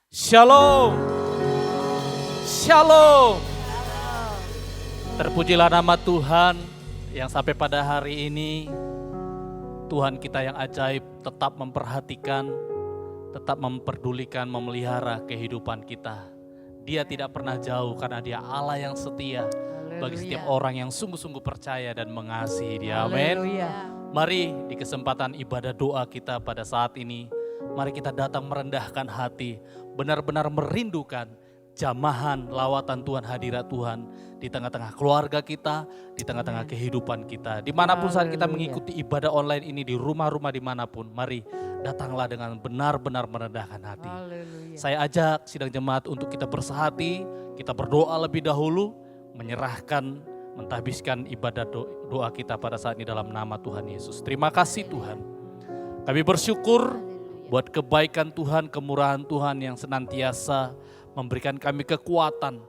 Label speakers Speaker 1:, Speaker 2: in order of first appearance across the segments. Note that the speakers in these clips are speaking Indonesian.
Speaker 1: Shalom, Shalom. Terpujilah nama Tuhan yang sampai pada hari ini Tuhan kita yang ajaib tetap memperhatikan, tetap memperdulikan, memelihara kehidupan kita. Dia tidak pernah jauh karena Dia Allah yang setia bagi setiap orang yang sungguh-sungguh percaya dan mengasihi Dia. Amin. Mari di kesempatan ibadah doa kita pada saat ini, mari kita datang merendahkan hati, benar-benar merindukan jamahan lawatan Tuhan, hadirat Tuhan di tengah-tengah keluarga kita, di tengah-tengah kehidupan kita. Dimanapun saat kita mengikuti ibadah online ini, di rumah-rumah dimanapun, mari datanglah dengan benar-benar merendahkan hati. Saya ajak sidang jemaat untuk kita bersehati, kita berdoa lebih dahulu, menyerahkan, mentahbiskan ibadah doa kita pada saat ini dalam nama Tuhan Yesus. Terima kasih Tuhan. Kami bersyukur buat kebaikan Tuhan, kemurahan Tuhan yang senantiasa memberikan kami kekuatan,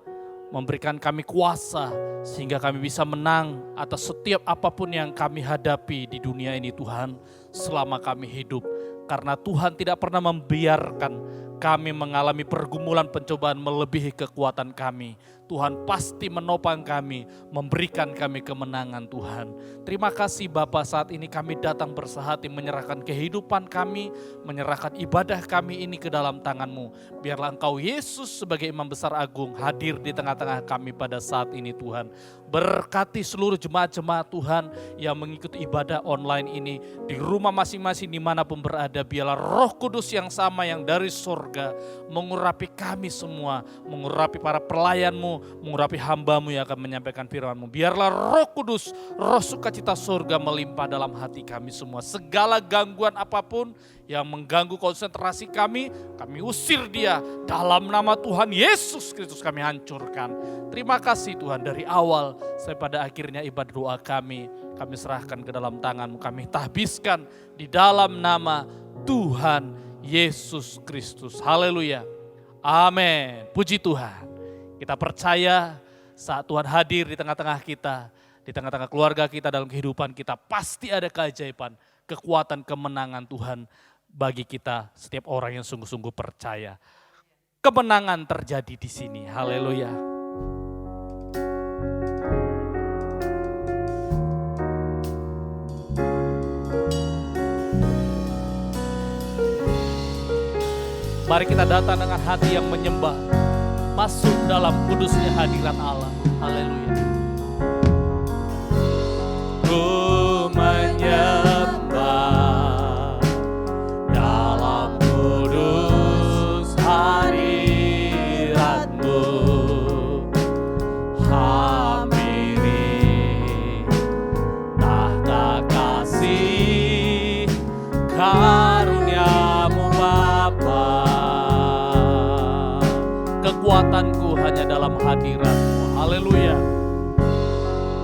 Speaker 1: memberikan kami kuasa sehingga kami bisa menang atas setiap apapun yang kami hadapi di dunia ini Tuhan selama kami hidup. Karena Tuhan tidak pernah membiarkan kami mengalami pergumulan pencobaan melebihi kekuatan kami. Tuhan pasti menopang kami, memberikan kami kemenangan Tuhan. Terima kasih Bapa, saat ini kami datang bersehati menyerahkan kehidupan kami, menyerahkan ibadah kami ini ke dalam tangan-Mu. Biarlah Engkau Yesus sebagai Imam Besar Agung hadir di tengah-tengah kami pada saat ini Tuhan. Berkati seluruh jemaat-jemaat Tuhan yang mengikuti ibadah online ini di rumah masing-masing dimanapun berada. Biarlah Roh Kudus yang sama yang dari sorga mengurapi kami semua, mengurapi para pelayan-Mu, mengurapi hamba-Mu yang akan menyampaikan firman-Mu. Biarlah Roh Kudus, Roh sukacita surga melimpah dalam hati kami semua. Segala gangguan apapun yang mengganggu konsentrasi kami usir dia. Dalam nama Tuhan Yesus Kristus kami hancurkan. Terima kasih Tuhan, dari awal sampai pada akhirnya ibadah doa kami serahkan ke dalam tangan-Mu. Kami tahbiskan di dalam nama Tuhan Yesus Kristus. Haleluya. Amin. Puji Tuhan. Kita percaya saat Tuhan hadir di tengah-tengah kita, di tengah-tengah keluarga kita, dalam kehidupan kita, pasti ada keajaiban, kekuatan, kemenangan Tuhan bagi kita, setiap orang yang sungguh-sungguh percaya. Kemenangan terjadi di sini. Haleluya. Mari kita datang dengan hati yang menyembah, masuk dalam kudusnya hadirat Allah. Haleluya. Ku menyembah dalam kudus hadirat-Mu, hampiri tahta kasih karunia-Mu Bapa. Kekuatanku hanya dalam hadirat-Mu. Haleluya.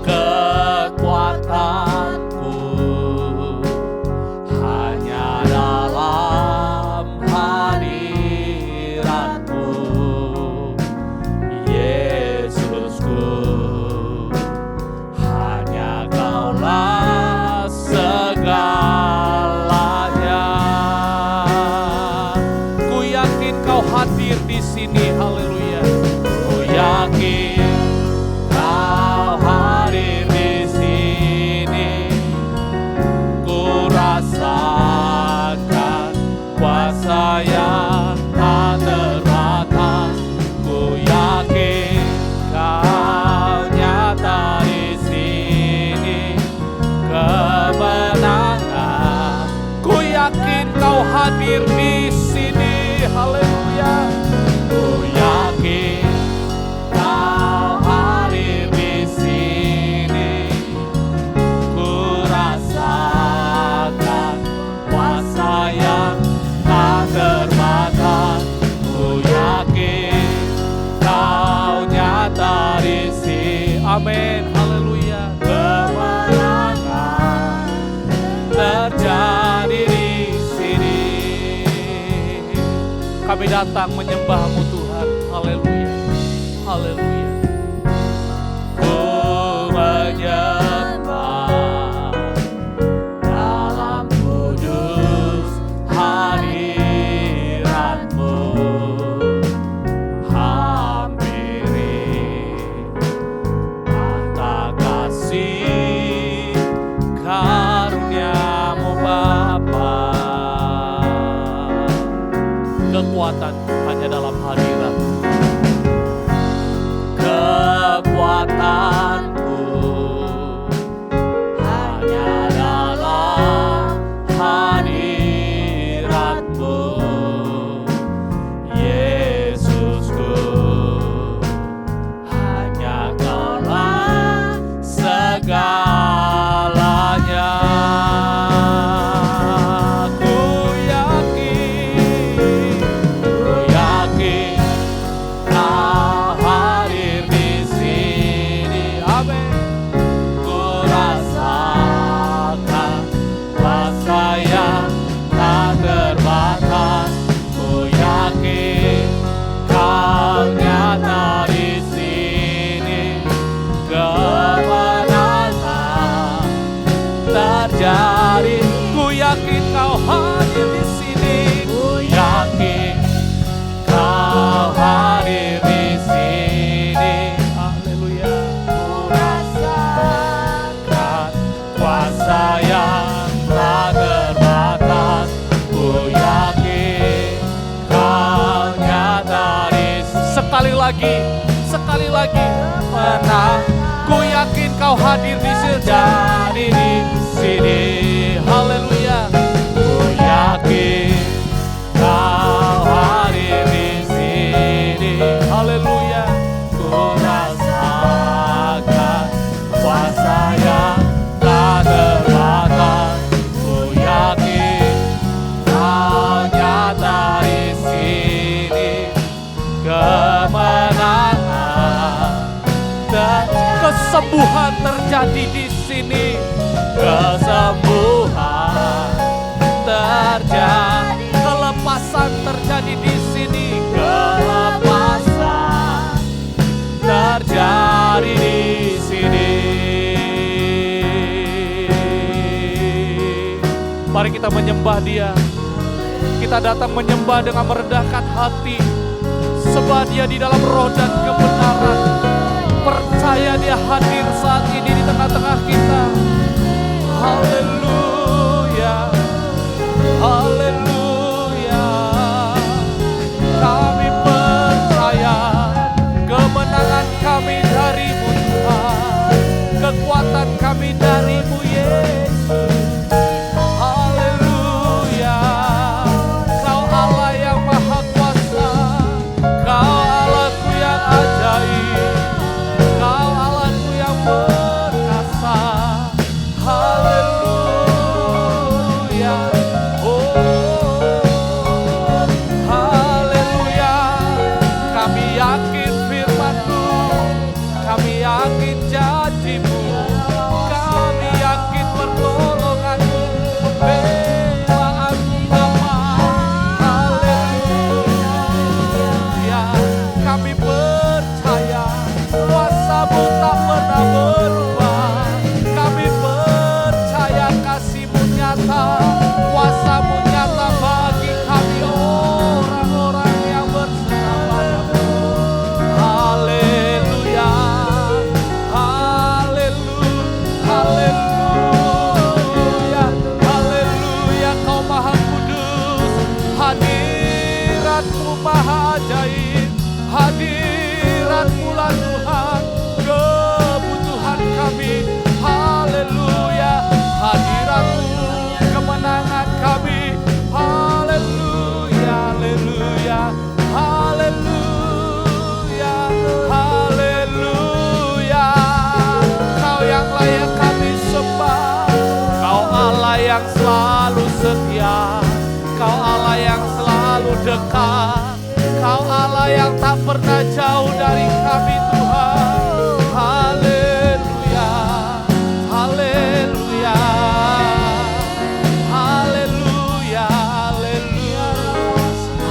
Speaker 1: Kekuatanku hanya dalam hadirat-Mu, Yesusku. Hanya Kaulah segalanya. Ku yakin Kau hadir di sini. Haleluya. Ku yakin Kau hadir di sini. Ku rasakan kuasa yang tak terbatas. Ku yakin Kau nyata di sini. Kemenangan. Ku yakin Kau hadir di sini. Haleluya. Ku yakin Kau hadir di sini. Ku rasakan kuasa yang tak terbatas. Ku yakin Kau nyata di sini. Amin. Haleluya. Kemenangan terjadi di sini. Kami datang menyembah-Mu Tuhan. Haleluya. Haleluya. Ku menyembah dalam kudus hadirat-Mu. hanya dalam hadirat. Kekuatanku hanya dalam hadirat-Mu, Yesusku. Hanya Kaulah segalanya. Ku yakin Kau hadir di sini. Amin. Ku rasakan kuasa yang tak terbatas. Ku yakin Kau nyata di sini. Kemenangan terjadi. Ku yakin Kau hadir di sini. Ku yakin Kau hadir di sini. Haleluya. Ku rasakan kuasa yang tak terbatas. Ku yakin Kau nyata di sini. Sekali lagi, menang. Ku yakin Kau hadir di sini. Jadi di sini. Haleluya. Ku yakin Kau hadir di sini. Haleluya. Ku rasakan kuasa yang tak terbatas. Ku yakin Kau nyata di sini. Kemenangan dan kesembuhan terjadi di sini. Kesembuhan terjadi, kelepasan terjadi di sini. Kelepasan terjadi di sini. Mari kita menyembah Dia. Kita datang menyembah dengan merendahkan hati, sebab Dia di dalam roh dan kebenaran. Percaya Dia hadir saat ini di tengah-tengah kita. Haleluya, haleluya. Kami percaya kemenangan kami dari-Mu Tuhan, kekuatan kami dari-Mu Yesus. Haleluya. Kau Allah yang maha kuasa, Kau Allahku yang ajaib, Kau Allahku yang perkasa. Haleluya. Oh, haleluya. Kami yakin firman-Mu, kami yakin janji-Mu, kami yakin pertolongan-Mu, pembelaan-Mu damai. Haleluya. Kami percaya kuasa-Mu tak pernah berubah. Kami percaya kasih-Mu nyata, kuasa-Mu nyata bagi kami orang-orang yang bersama Padamu. Haleluya, haleluya, haleluya. Kau maha kudus, hadirat-Mu maha ajaib, hadirat-Mu lah Tuhan kebutuhan kami. Haleluya, hadirat-Mu kemenangan kami. Haleluya, haleluya, haleluya, haleluya. Kau yang layak kami sembah, Kau Allah yang selalu setia, Kau Allah yang selalu dekat, Kau Allah yang tak pernah jauh dari kami Tuhan. Haleluya, haleluya, haleluya, haleluya,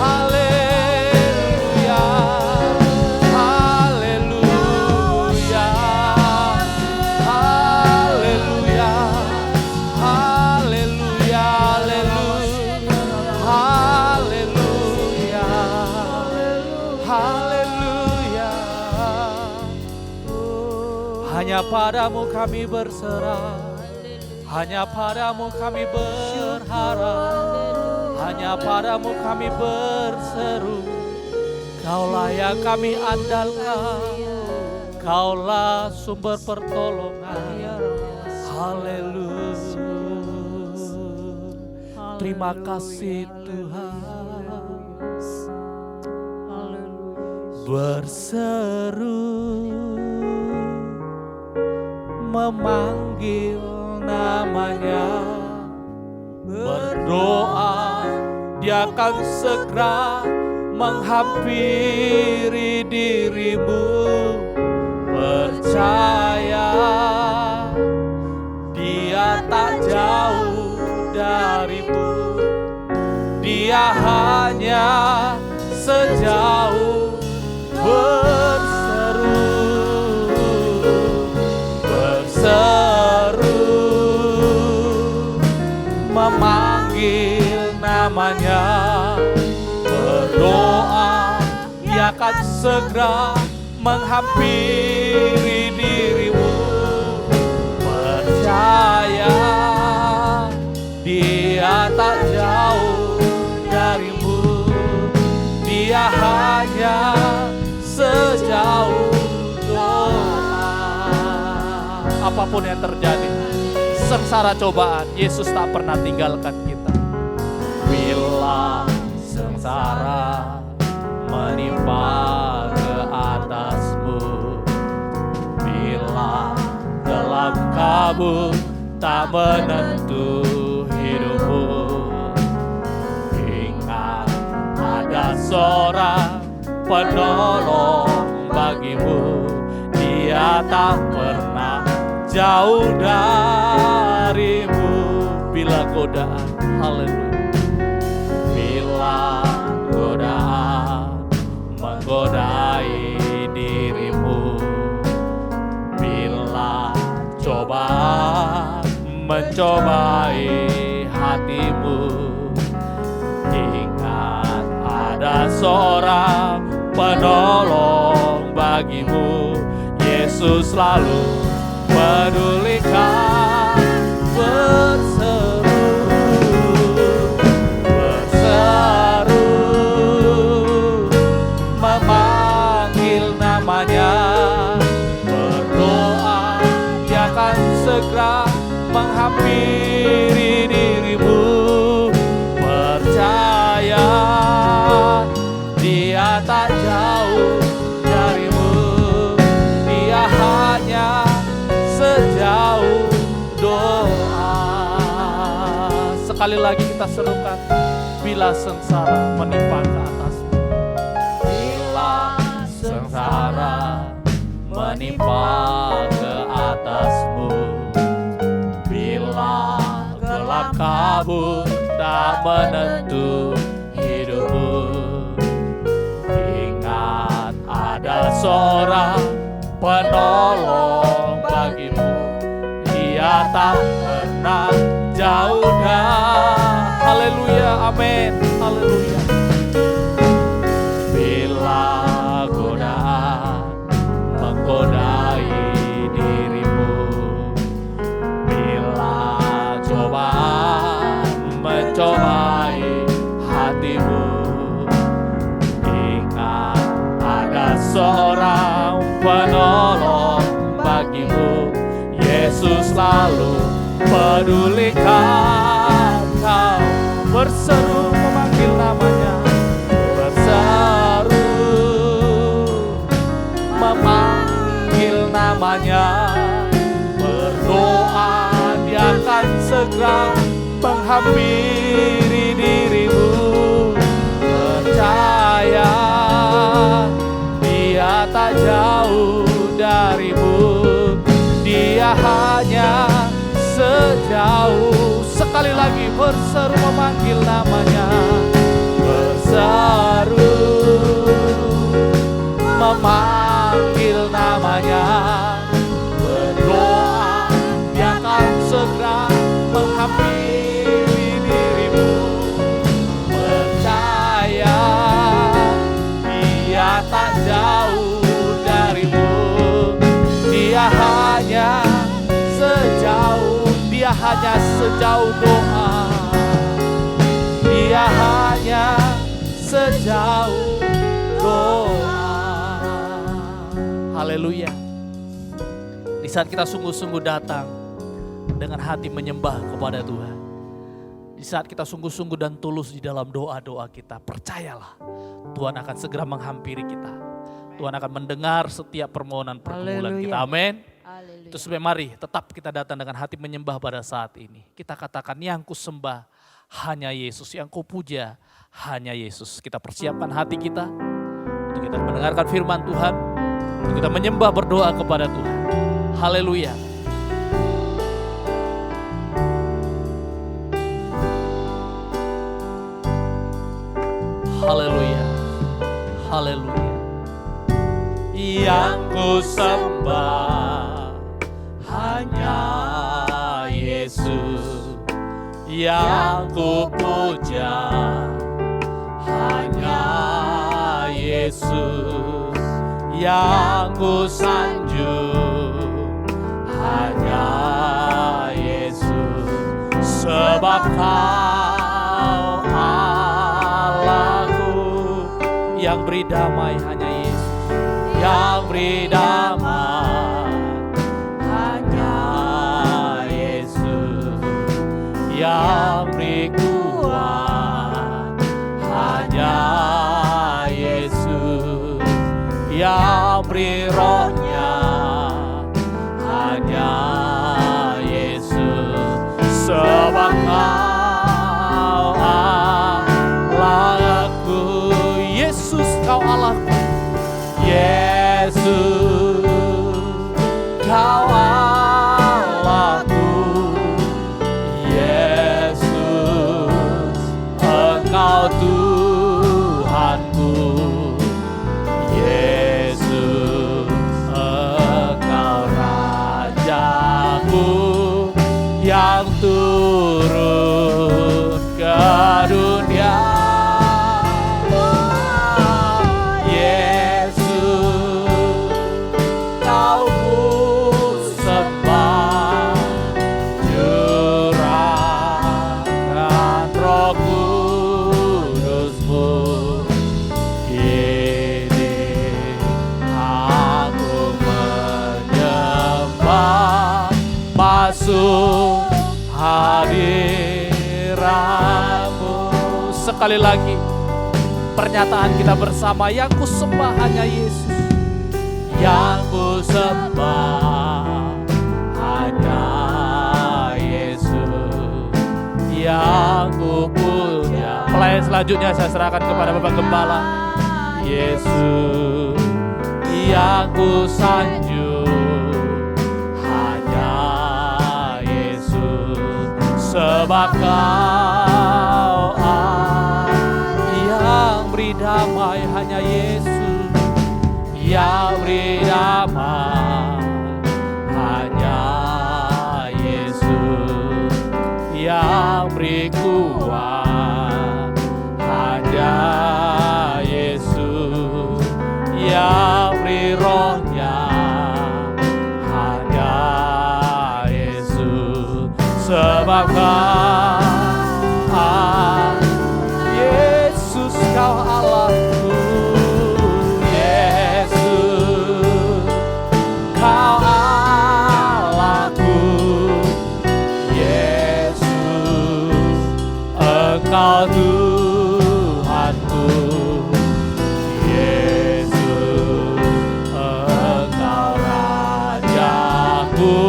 Speaker 1: haleluya, haleluya, haleluya, haleluya, haleluya, haleluya. Hanya Padamu kami berserah, hanya Padamu kami berharap, hanya Padamu kami berseru. Kaulah yang kami andalkan, Kaulah sumber pertolongan. Haleluya. Terima kasih Tuhan. Berseru memanggil namanya, berdoa Dia akan segera menghampiri dirimu. Percaya Dia tak jauh darimu, Dia hanya sejauh berseru memanggil namanya, berdoa Dia akan segera menghampiri dirimu. Percaya Dia tak jauh darimu, Dia hanya sejauh doa. Apapun yang terjadi, sengsara cobaan, Yesus tak pernah tinggalkan kita. Bila sengsara menimpa ke atasmu, bila dalam kabut tak menentu hidupmu, ingat ada seorang penolong bagimu. Dia tak pernah jauh darimu. Bila godaan, haleluya, bila godaan menggodai dirimu, bila cobaan mencobai hatimu, ingat ada seorang penolong bagimu. Yesus selalu pedulikan. Berseru memanggil namanya, berdoa Dia akan segera menghampiri dirimu. Percaya Dia tak jauh darimu, Dia hanya sejauh doa. Sekali lagi kita serukan, bila sengsara menimpa ke atasmu, bila sengsara menimpa ke atasmu, bila gelap kabut tak menentu hidupmu, ingat ada seorang penolong bagimu. Dia tak pernah jauh haleluya, amin, haleluya. Bila godaan menggodai dirimu, bila cobaan mencobai hatimu, ingat ada seorang penolong bagimu. Yesus selalu pedulikan kau. Berseru memanggil namanya, berseru memanggil namanya, berdoa Dia akan segera menghampiri dirimu. Percaya Dia tak jauh darimu, Dia hanya sejauh. Sekali lagi, berseru memanggil namanya, berseru memanggil namanya, berdoa Dia akan segera menghampiri dirimu. Percaya Dia tak jauh darimu, Dia hanya sejauh, Dia hanya sejauh doa, Dia hanya sejauh doa. Haleluya. Di saat kita sungguh-sungguh datang dengan hati menyembah kepada Tuhan, di saat kita sungguh-sungguh dan tulus di dalam doa-doa kita, percayalah Tuhan akan segera menghampiri kita. Tuhan akan mendengar setiap permohonan pergumulan kita. Amin. Itu sebab mari tetap kita datang dengan hati menyembah pada saat ini. Kita katakan, yang ku sembah hanya Yesus, yang ku puja hanya Yesus. Kita persiapkan hati kita untuk kita mendengarkan firman Tuhan, untuk kita menyembah berdoa kepada Tuhan. Haleluya. Haleluya. Haleluya. Yang ku sembah hanya Yesus, yang ku puja hanya Yesus, yang ku sanjung hanya Yesus. Sebab Kau Allahku, yang beri damai hanya Yesus, yang beri damai hanya Yesus, yang beri kuat hanya Yesus, yang beri rohnya hanya Yesus. Sebab Kau Allahku, Yesus Kau Allahku, Yesus Kau Allahku, Yesus Engkau Tuhanku, Yesus Engkau Rajaku, yang turun ke dunia. Hadiratmu. Sekali lagi pernyataan kita bersama, yang ku sembah hanya Yesus, yang ku sembah hanya Yesus, yang ku puja. Pelayan selanjutnya saya serahkan kepada Bapak Gembala. Yesus yang ku sanjung hanya Yesus. Sebab Kau yang beri damai hanya Yesus, yang beri damai hanya Yesus, yang beri kuat hanya Yesus, yang beri rohnya hanya Yesus. Sebab Kau Yesus Kau Allahku, Yesus Kau Allahku, Yesus Engkau Tuhanku, Yesus Engkau Rajaku,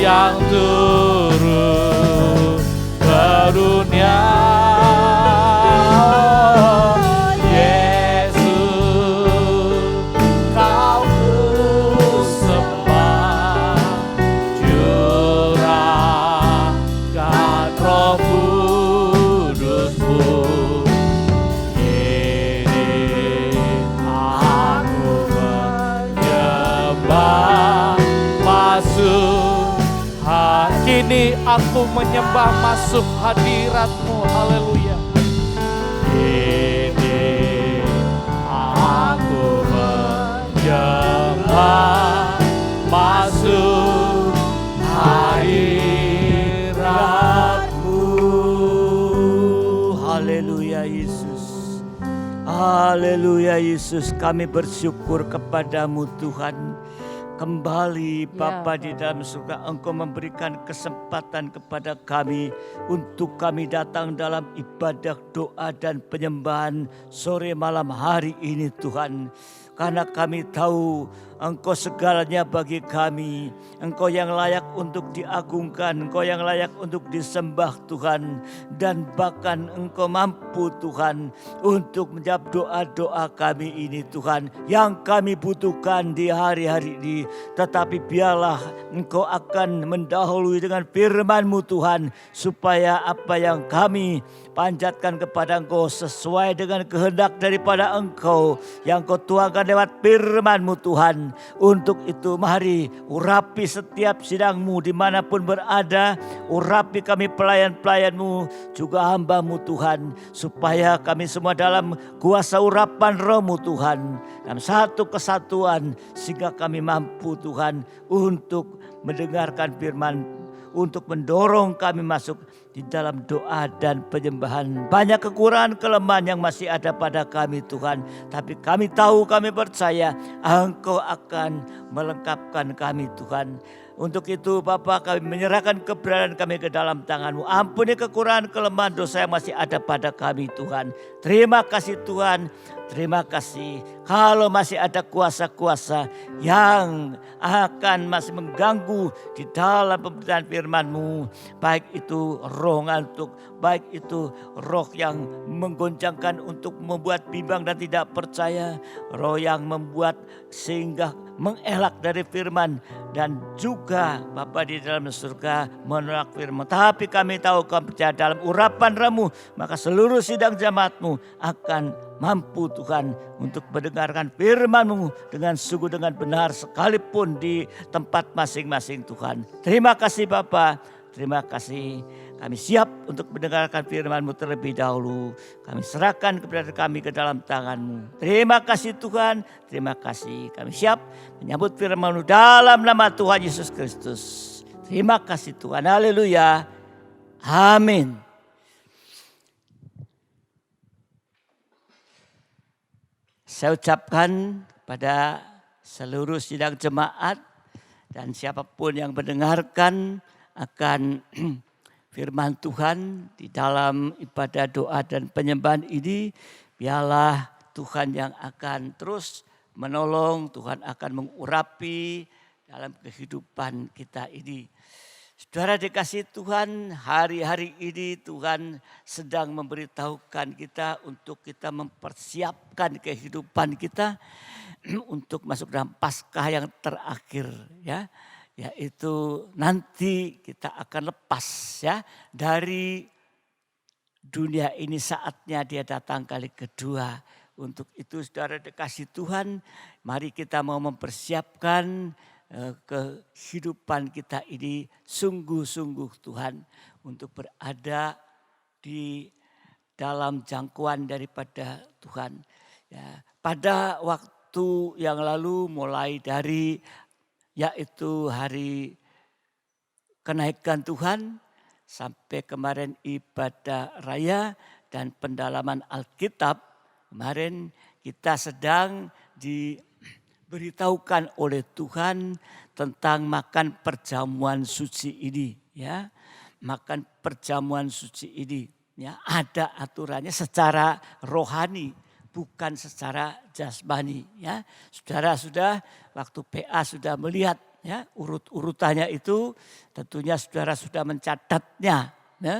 Speaker 1: yang turun ke dunia. Kini aku menyembah masuk hadirat-Mu. Haleluya. Kini aku menyembah masuk hadirat-Mu. Haleluya Yesus.
Speaker 2: Haleluya Yesus, kami bersyukur kepadamu Tuhan. Kembali Bapa di dalam surga, Engkau memberikan kesempatan kepada kami untuk kami datang dalam ibadah, doa dan penyembahan sore malam hari ini Tuhan. Karena kami tahu Engkau segalanya bagi kami. Engkau yang layak untuk diagungkan, Engkau yang layak untuk disembah Tuhan. Dan bahkan Engkau mampu Tuhan untuk menjawab doa-doa kami ini Tuhan. Yang kami butuhkan di hari-hari ini. Tetapi biarlah Engkau akan mendahului dengan firman-Mu Tuhan. Supaya apa yang kami panjatkan kepada Engkau sesuai dengan kehendak daripada Engkau. Yang Kau tuangkan lewat firman-Mu Tuhan. Untuk itu mari urapi setiap sidang-Mu dimanapun berada. Urapi kami pelayan-pelayan-Mu juga hamba-Mu Tuhan. Supaya kami semua dalam kuasa urapan Roh-Mu Tuhan. Dalam satu kesatuan sehingga kami mampu Tuhan untuk mendengarkan firman, untuk mendorong kami masuk di dalam doa dan penyembahan. Banyak kekurangan kelemahan yang masih ada pada kami Tuhan. Tapi kami tahu, kami percaya Engkau akan melengkapkan kami Tuhan. Untuk itu Bapa, kami menyerahkan keberadaan kami ke dalam tangan-Mu. Ampuni kekurangan kelemahan dosa yang masih ada pada kami Tuhan. Terima kasih Tuhan. Terima kasih kalau masih ada kuasa-kuasa yang akan masih mengganggu di dalam pemberitaan firman-Mu. Baik itu roh ngantuk, baik itu roh yang menggoncangkan untuk membuat bimbang dan tidak percaya. Roh yang membuat sehingga mengelak dari firman dan juga Bapa di dalam surga menolak firman. Tapi kami tahu kami percaya dalam urapan Roh-Mu, maka seluruh sidang jemaat-Mu akan mampu Tuhan untuk mendengarkan firman-Mu dengan sungguh dengan benar sekalipun di tempat masing-masing Tuhan. Terima kasih Bapa, terima kasih. Kami siap untuk mendengarkan firman-Mu terlebih dahulu. Kami serahkan kepada kami ke dalam tangan-Mu. Terima kasih Tuhan, terima kasih. Kami siap menyambut firman-Mu dalam nama Tuhan Yesus Kristus. Terima kasih Tuhan, haleluya, amin. Saya ucapkan pada seluruh sidang jemaat dan siapapun yang mendengarkan akan firman Tuhan di dalam ibadah doa dan penyembahan ini, biarlah Tuhan yang akan terus menolong, Tuhan akan mengurapi dalam kehidupan kita ini. Saudara dikasih Tuhan, hari-hari ini Tuhan sedang memberitahukan kita untuk kita mempersiapkan kehidupan kita untuk masuk dalam Paskah yang terakhir ya. Yaitu nanti kita akan lepas ya dari dunia ini, saatnya dia datang kali kedua. Untuk itu saudara dikasih Tuhan, mari kita mau mempersiapkan kehidupan kita ini sungguh-sungguh Tuhan untuk berada di dalam jangkauan daripada Tuhan. Ya, pada waktu yang lalu mulai dari yaitu hari kenaikan Tuhan sampai kemarin ibadah raya dan pendalaman Alkitab, kemarin kita sedang diberitahukan oleh Tuhan tentang makan perjamuan suci ini ya. Makan perjamuan suci ini ya, ada aturannya secara rohani, bukan secara jasmani ya. Saudara sudah waktu PA sudah melihat ya urut-urutannya itu, tentunya saudara sudah mencatatnya ya.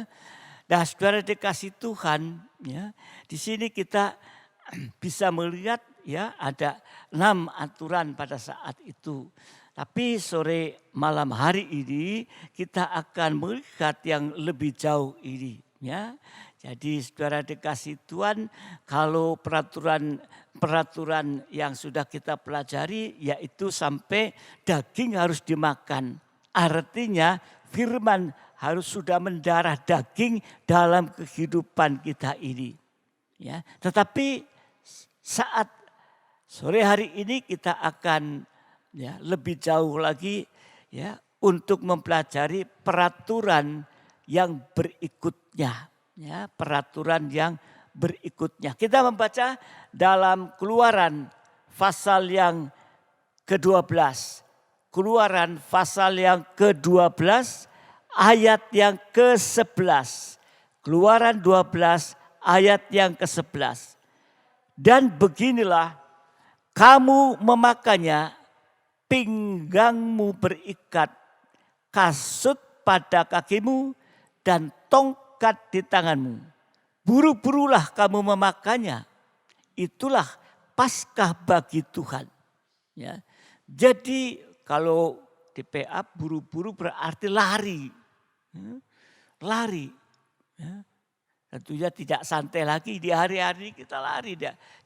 Speaker 2: Nah, saudara dikasih Tuhan ya, di sini kita bisa melihat ya ada 6 aturan pada saat itu. Tapi sore malam hari ini kita akan melihat yang lebih jauh ini ya. Jadi saudara dikasih Tuhan, kalau peraturan yang sudah kita pelajari yaitu sampai daging harus dimakan. Artinya firman harus sudah mendarah daging dalam kehidupan kita ini. Ya, tetapi saat sore hari ini kita akan ya lebih jauh lagi ya untuk mempelajari peraturan yang berikutnya. Ya, peraturan yang berikutnya. Kita membaca dalam Keluaran pasal yang ke-12. Keluaran pasal yang ke-12 ayat yang ke-11. Keluaran 12 ayat yang ke-11. Dan beginilah kamu memakannya, pinggangmu berikat, kasut pada kakimu, dan tongkat di tanganmu. Buru-burulah kamu memakannya. Itulah Paskah bagi Tuhan. Ya. Jadi kalau di PA buru-buru berarti lari. Lari. Ya. Tentunya tidak santai lagi di hari-hari kita lari.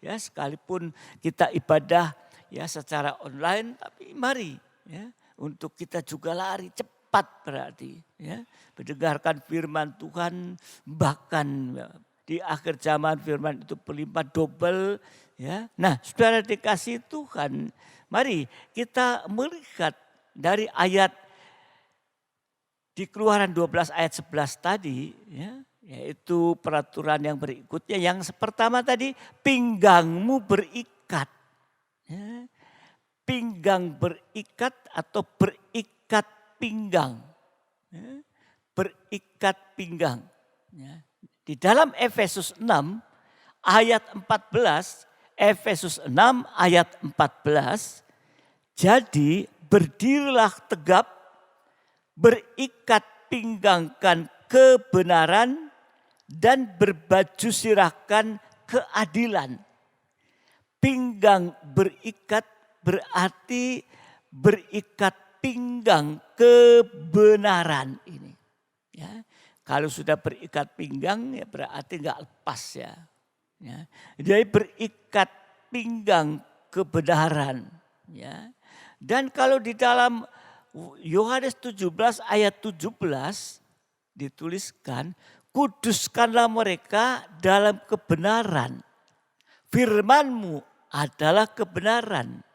Speaker 2: Ya, sekalipun kita ibadah ya secara online, tapi mari ya, untuk kita juga lari cepat berarti. Ya, mendengarkan firman Tuhan, bahkan di akhir zaman firman itu berlimpah double. Ya. Nah, saudara dikasih Tuhan, mari kita melihat dari ayat di Keluaran 12 ayat 11 tadi, ya, yaitu peraturan yang berikutnya. Yang pertama tadi, pinggangmu berikat. Ya. Pinggang berikat atau berikat pinggang. Ya. Berikat pinggang. Ya. Di dalam Efesus 6 ayat 14, Efesus 6 ayat 14, jadi berdirilah tegap, berikat pinggangkan kebenaran, dan berbaju sirahkan keadilan. Pinggang berikat berarti berikat pinggang kebenaran ini. Ya. Kalau sudah berikat pinggang ya berarti enggak lepas ya. Ya. Jadi berikat pinggang kebenaran. Ya. Dan kalau di dalam Yohanes 17 ayat 17 dituliskan, kuduskanlah mereka dalam kebenaran. Firman-Mu adalah kebenaran.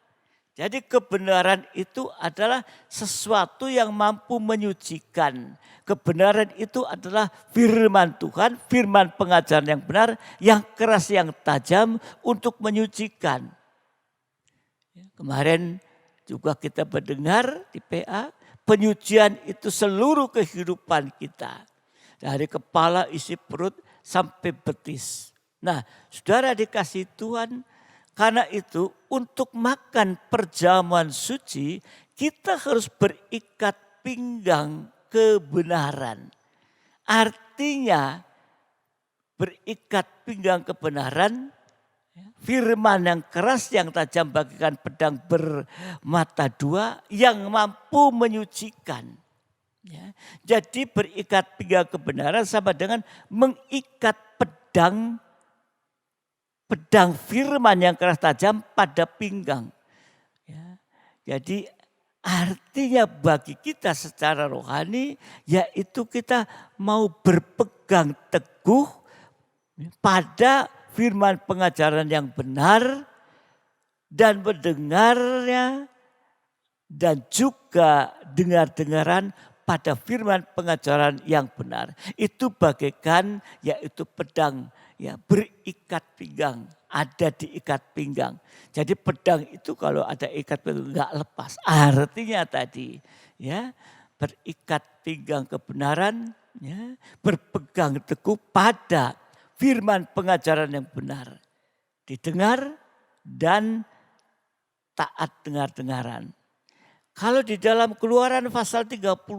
Speaker 2: Jadi kebenaran itu adalah sesuatu yang mampu menyucikan. Kebenaran itu adalah firman Tuhan, firman pengajaran yang benar, yang keras, yang tajam untuk menyucikan. Kemarin juga kita mendengar di PA, penyucian itu seluruh kehidupan kita. Dari kepala, isi perut, sampai betis. Nah, saudara dikasih Tuhan, karena itu untuk makan perjamuan suci, kita harus berikat pinggang kebenaran. Artinya berikat pinggang kebenaran, firman yang keras yang tajam bagikan pedang bermata dua yang mampu menyucikan. Ya. Jadi berikat pinggang kebenaran sama dengan mengikat pedang firman yang keras tajam pada pinggang. Ya. Jadi artinya bagi kita secara rohani yaitu kita mau berpegang teguh pada firman pengajaran yang benar dan mendengarnya dan juga dengar-dengaran pada firman pengajaran yang benar. Itu bagaikan yaitu pedang ya berikat pinggang, ada diikat pinggang. Jadi pedang itu kalau ada ikat pinggang enggak lepas. Artinya tadi ya berikat pinggang kebenaran ya, berpegang teguh pada firman pengajaran yang benar. Didengar dan taat dengar-dengaran. Kalau di dalam Keluaran pasal 32,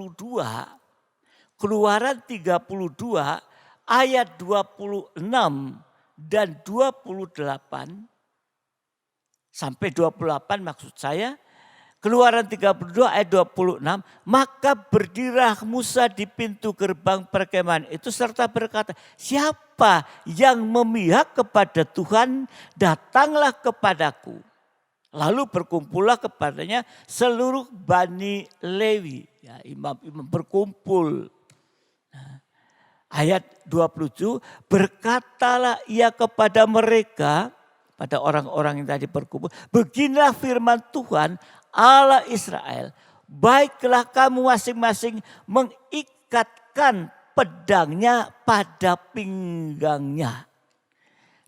Speaker 2: Keluaran 32 ayat 26 dan 28 sampai 28 maksud saya, Keluaran 32 ayat 26, maka berdirilah Musa di pintu gerbang perkemahan itu serta berkata, siapa yang memihak kepada Tuhan, datanglah kepadaku. Lalu berkumpullah kepadanya seluruh Bani Lewi. Ya, imam-imam berkumpul. Nah, ayat 27, berkatalah ia kepada mereka, pada orang-orang yang tadi berkumpul, beginilah firman Tuhan Allah Israel, baiklah kamu masing-masing mengikatkan pedangnya pada pinggangnya.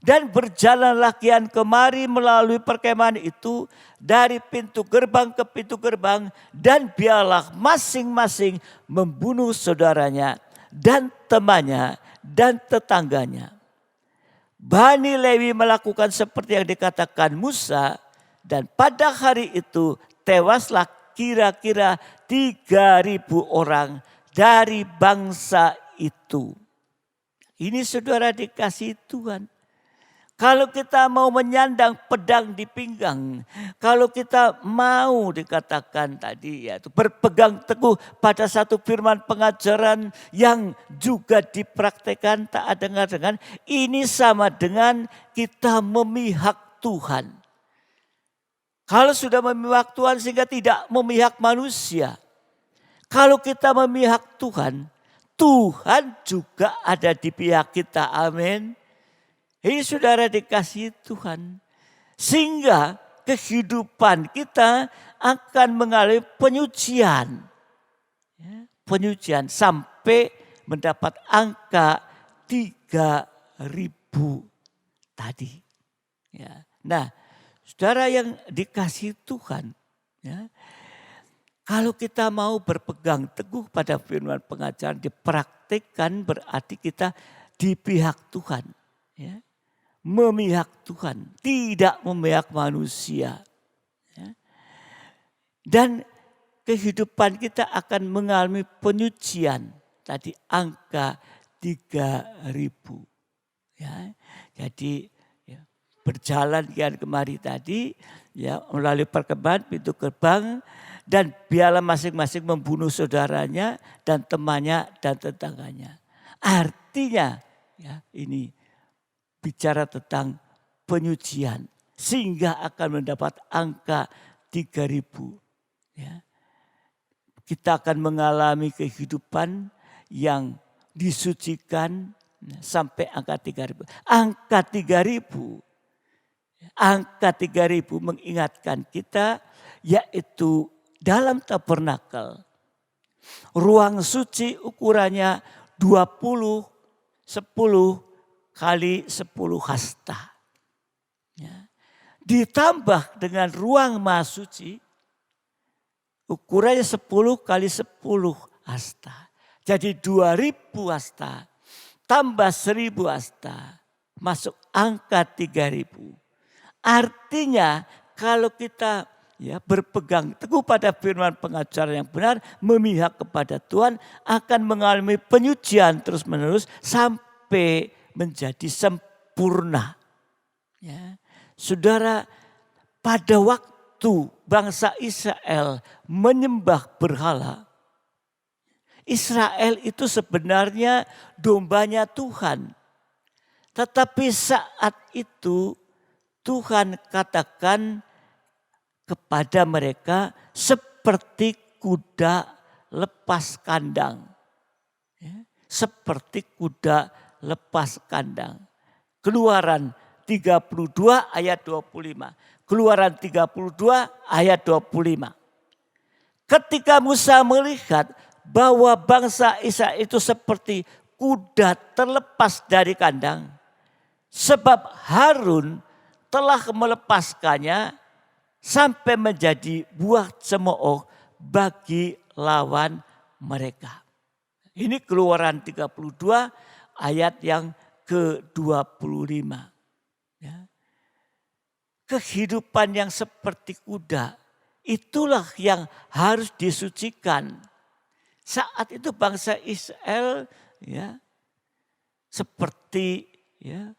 Speaker 2: Dan berjalanlah kian kemari melalui perkemahan itu dari pintu gerbang ke pintu gerbang. Dan biarlah masing-masing membunuh saudaranya dan temannya dan tetangganya. Bani Lewi melakukan seperti yang dikatakan Musa. Dan pada hari itu tewaslah kira-kira 3.000 orang dari bangsa itu. Ini saudara dikasihi Tuhan. Kalau kita mau menyandang pedang di pinggang, kalau kita mau dikatakan tadi yaitu berpegang teguh pada satu firman pengajaran yang juga dipraktekkan taat dengar, ini sama dengan kita memihak Tuhan. Kalau sudah memihak Tuhan sehingga tidak memihak manusia. Kalau kita memihak Tuhan, Tuhan juga ada di pihak kita. Amin. Hei saudara dikasihi Tuhan. Sehingga kehidupan kita akan mengalami penyucian. Penyucian sampai mendapat angka 3.000 tadi. Ya. Nah, saudara yang dikasihi Tuhan. Ya, kalau kita mau berpegang teguh pada firman pengajaran dipraktikkan berarti kita di pihak Tuhan. Ya. Memihak Tuhan, tidak memihak manusia. Ya. Dan kehidupan kita akan mengalami penyucian. Tadi angka 3.000. Ya. Jadi ya, berjalan kian kemari tadi ya melalui perkemahan pintu gerbang. Dan biarlah masing-masing membunuh saudaranya dan temannya dan tetangganya. Artinya ya ini bicara tentang penyucian. Sehingga akan mendapat angka 3.000. Ya. Kita akan mengalami kehidupan yang disucikan sampai angka 3.000. Angka 3.000. Angka 3.000 mengingatkan kita yaitu dalam tabernakel. Ruang suci ukurannya 20, 10 kali 10 hasta. Ya. Ditambah dengan ruang maha suci ukurannya 10 kali 10 hasta. Jadi 2.000 hasta tambah 1.000 hasta masuk angka 3.000. Artinya kalau kita ya berpegang teguh pada firman pengajaran yang benar, memihak kepada Tuhan akan mengalami penyucian terus-menerus sampai menjadi sempurna. Ya. Saudara, pada waktu bangsa Israel menyembah berhala, Israel itu sebenarnya dombanya Tuhan. Tetapi saat itu Tuhan katakan kepada mereka seperti kuda lepas kandang. Ya. Seperti kuda lepas kandang. Keluaran 32 ayat 25. Keluaran 32 ayat 25. Ketika Musa melihat bahwa bangsa Israel itu seperti kuda terlepas dari kandang. Sebab Harun telah melepaskannya sampai menjadi buah cemooh bagi lawan mereka. Ini Keluaran 32 ayat yang ke-25. Ya. Kehidupan yang seperti kuda itulah yang harus disucikan. Saat itu bangsa Israel ya seperti ya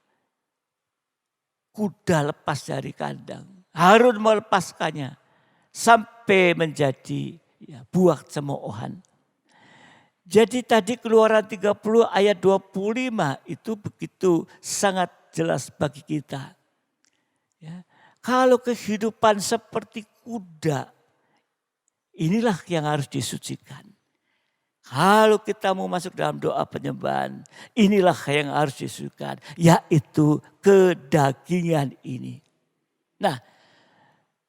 Speaker 2: kuda lepas dari kandang. Harun melepaskannya sampai menjadi ya, buah cemoohan. Jadi tadi Keluaran 30 ayat 25 itu begitu sangat jelas bagi kita. Ya, kalau kehidupan seperti kuda, inilah yang harus disucikan. Kalau kita mau masuk dalam doa penyembahan, inilah yang harus disucikan, yaitu kedagingan ini. Nah,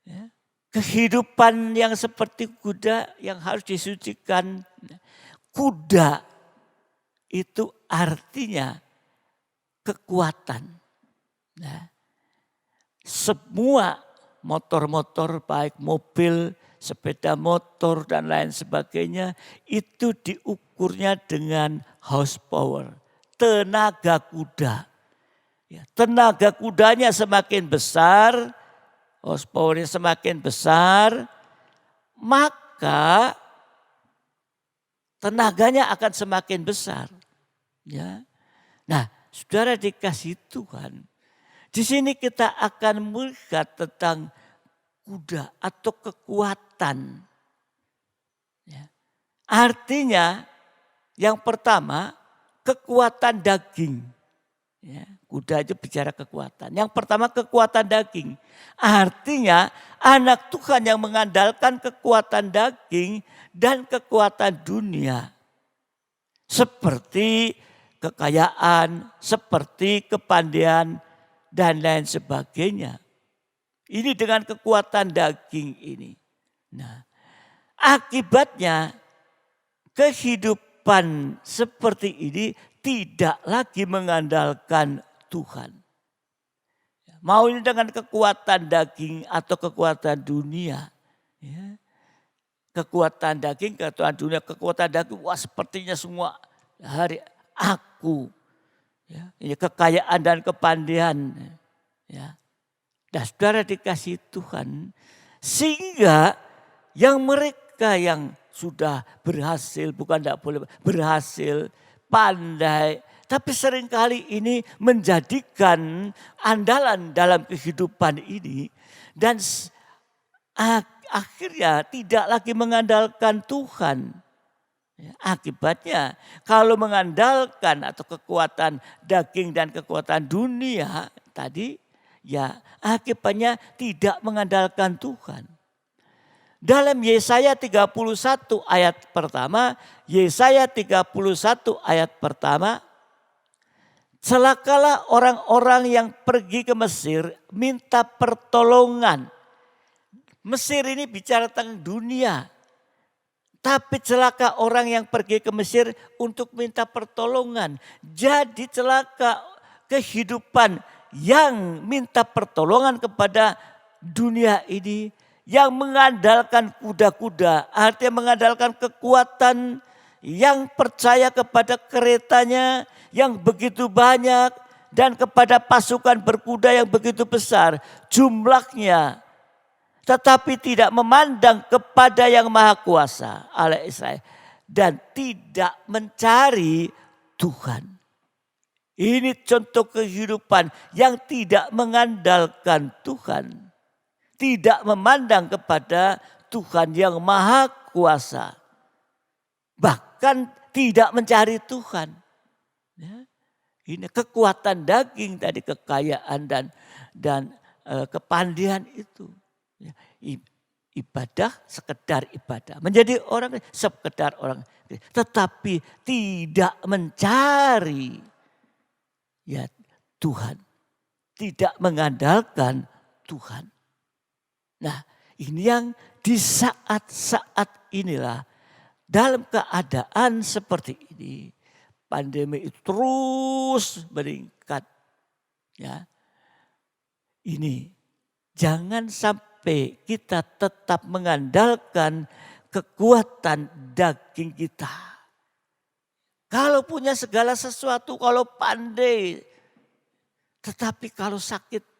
Speaker 2: ya, kehidupan yang seperti kuda yang harus disucikan. Kuda itu artinya kekuatan. Nah, semua motor-motor baik mobil, sepeda motor dan lain sebagainya itu diukurnya dengan horsepower, tenaga kuda. Ya, tenaga kudanya semakin besar, horsepowernya semakin besar, maka tenaganya akan semakin besar. Ya. Nah, saudara dikasih Tuhan, di sini kita akan melihat tentang kuda atau kekuatan. Ya. Artinya yang pertama kekuatan daging. Ya, kuda itu bicara kekuatan. Yang pertama kekuatan daging. Artinya anak Tuhan yang mengandalkan kekuatan daging dan kekuatan dunia. Seperti kekayaan, seperti kepandaian dan lain sebagainya. Ini dengan kekuatan daging ini. Nah, akibatnya kehidupan seperti ini tidak lagi mengandalkan Tuhan. Mau ini dengan kekuatan daging atau kekuatan dunia. Ya. Kekuatan daging, kekuatan dunia, kekuatan daging. Wah, sepertinya semua hari aku. Ya, ini kekayaan dan kepandaian. Ya. Dan saudara dikasih Tuhan. Sehingga yang mereka yang sudah berhasil, bukan tidak boleh berhasil, pandai, tapi seringkali ini menjadikan andalan dalam kehidupan ini dan akhirnya tidak lagi mengandalkan Tuhan. Akibatnya kalau mengandalkan atau kekuatan daging dan kekuatan dunia tadi, ya akibatnya tidak mengandalkan Tuhan. Dalam Yesaya 31 ayat pertama, Yesaya 31 ayat pertama, celakalah orang-orang yang pergi ke Mesir minta pertolongan. Mesir ini bicara tentang dunia. Tapi celaka orang yang pergi ke Mesir untuk minta pertolongan. Jadi celaka kehidupan yang minta pertolongan kepada dunia ini, yang mengandalkan kuda-kuda, artinya mengandalkan kekuatan, yang percaya kepada keretanya yang begitu banyak dan kepada pasukan berkuda yang begitu besar jumlahnya. Tetapi tidak memandang kepada yang maha kuasa Allah Israel dan tidak mencari Tuhan. Ini contoh kehidupan yang tidak mengandalkan Tuhan. Tidak memandang kepada Tuhan yang maha kuasa. Bahkan tidak mencari Tuhan. Ya, ini kekuatan daging tadi, kekayaan dan kepandaian itu. Ya, ibadah sekedar ibadah. Menjadi orang sekedar orang. Tetapi tidak mencari ya Tuhan. Tidak mengandalkan Tuhan. Nah, ini yang di saat-saat inilah dalam keadaan seperti ini, pandemi itu terus meningkat. Ya, ini jangan sampai kita tetap mengandalkan kekuatan daging kita. Kalau punya segala sesuatu, kalau pandai, tetapi kalau sakit,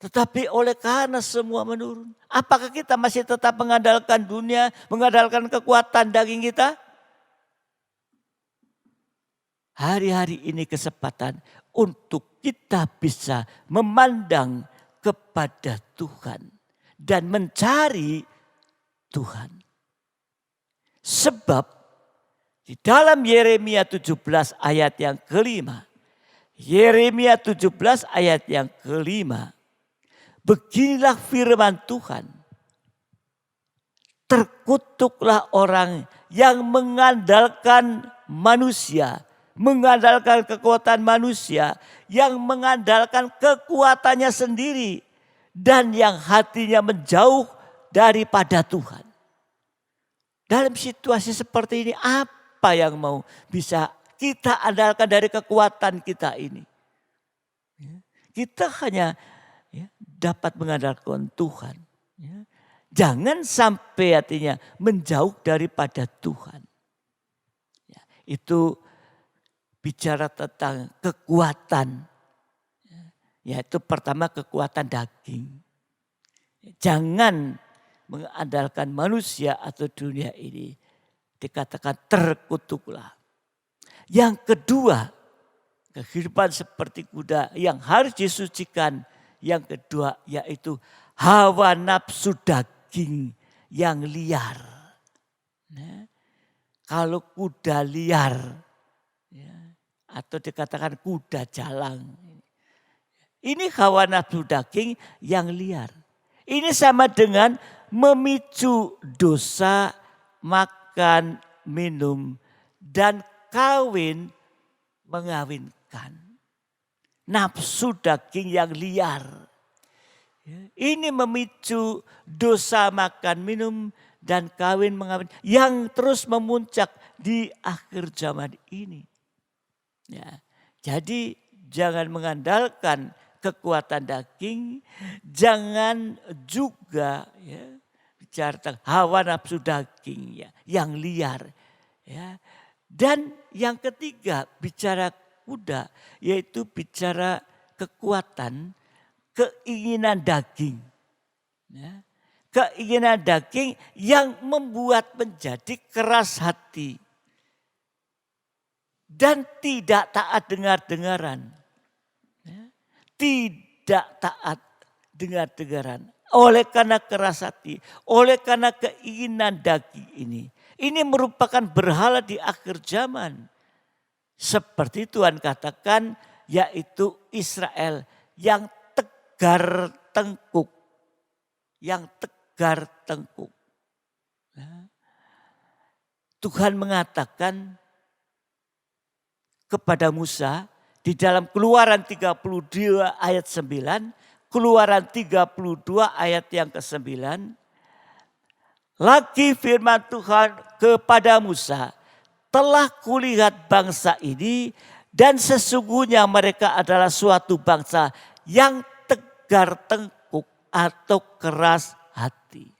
Speaker 2: tetapi oleh karena semua menurun, apakah kita masih tetap mengandalkan dunia, mengandalkan kekuatan daging kita? Hari-hari ini kesempatan untuk kita bisa memandang kepada Tuhan dan mencari Tuhan. Sebab di dalam Yeremia 17 ayat yang kelima, Yeremia 17 ayat yang kelima, beginilah firman Tuhan. Terkutuklah orang yang mengandalkan manusia, mengandalkan kekuatan manusia, yang mengandalkan kekuatannya sendiri, dan yang hatinya menjauh daripada Tuhan. Dalam situasi seperti ini, apa yang mau bisa kita andalkan dari kekuatan kita ini? Kita hanya dapat mengandalkan Tuhan. Ya. Jangan sampai artinya menjauh daripada Tuhan. Ya, itu bicara tentang kekuatan. Yaitu pertama kekuatan daging. Jangan mengandalkan manusia atau dunia ini. Dikatakan terkutuklah. Yang kedua, kehidupan seperti kuda yang harus disucikan. Yang kedua yaitu hawa nafsu daging yang liar. Nah, kalau kuda liar atau dikatakan kuda jalang. Ini hawa nafsu daging yang liar. Ini sama dengan memicu dosa, makan, minum, dan kawin mengawinkan. Nafsu daging yang liar. Ini memicu dosa, makan, minum, dan kawin mengawin yang terus memuncak di akhir zaman ini. Ya, jadi jangan mengandalkan kekuatan daging, jangan juga bicara tentang hawa nafsu daging yang liar. Ya. Dan yang ketiga bicara kuda yaitu bicara kekuatan, keinginan daging. Ya. Keinginan daging yang membuat menjadi keras hati. Dan tidak taat dengar-dengaran. Ya. Tidak taat dengar-dengaran. Oleh karena keras hati, oleh karena keinginan daging ini. Ini merupakan berhala di akhir zaman. Seperti Tuhan katakan yaitu Israel yang tegar tengkuk. Yang tegar tengkuk. Ya. Tuhan mengatakan kepada Musa di dalam Keluaran 32 ayat 9, Keluaran 32 ayat yang ke-9. Lagi firman Tuhan kepada Musa, telah kulihat bangsa ini dan sesungguhnya mereka adalah suatu bangsa yang tegar tengkuk atau keras hati.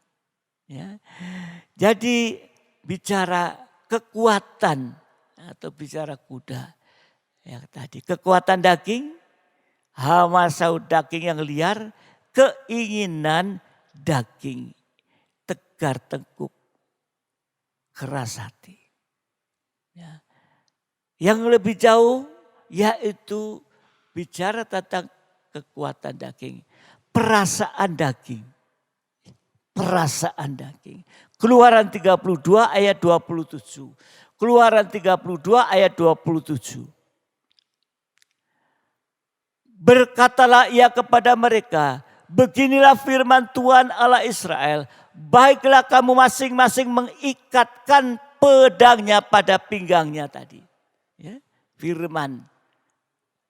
Speaker 2: Ya. Jadi bicara kekuatan atau bicara kuda. Yang tadi kekuatan daging, hawa nafsu daging yang liar, keinginan daging, tegar tengkuk, keras hati. Ya. Yang lebih jauh yaitu bicara tentang kekuatan daging, perasaan daging. Perasaan daging. Keluaran 32 ayat 27. Keluaran 32 ayat 27. Berkatalah ia kepada mereka, beginilah firman Tuhan Allah Israel, baiklah kamu masing-masing mengikatkan pedangnya pada pinggangnya tadi. Ya, firman,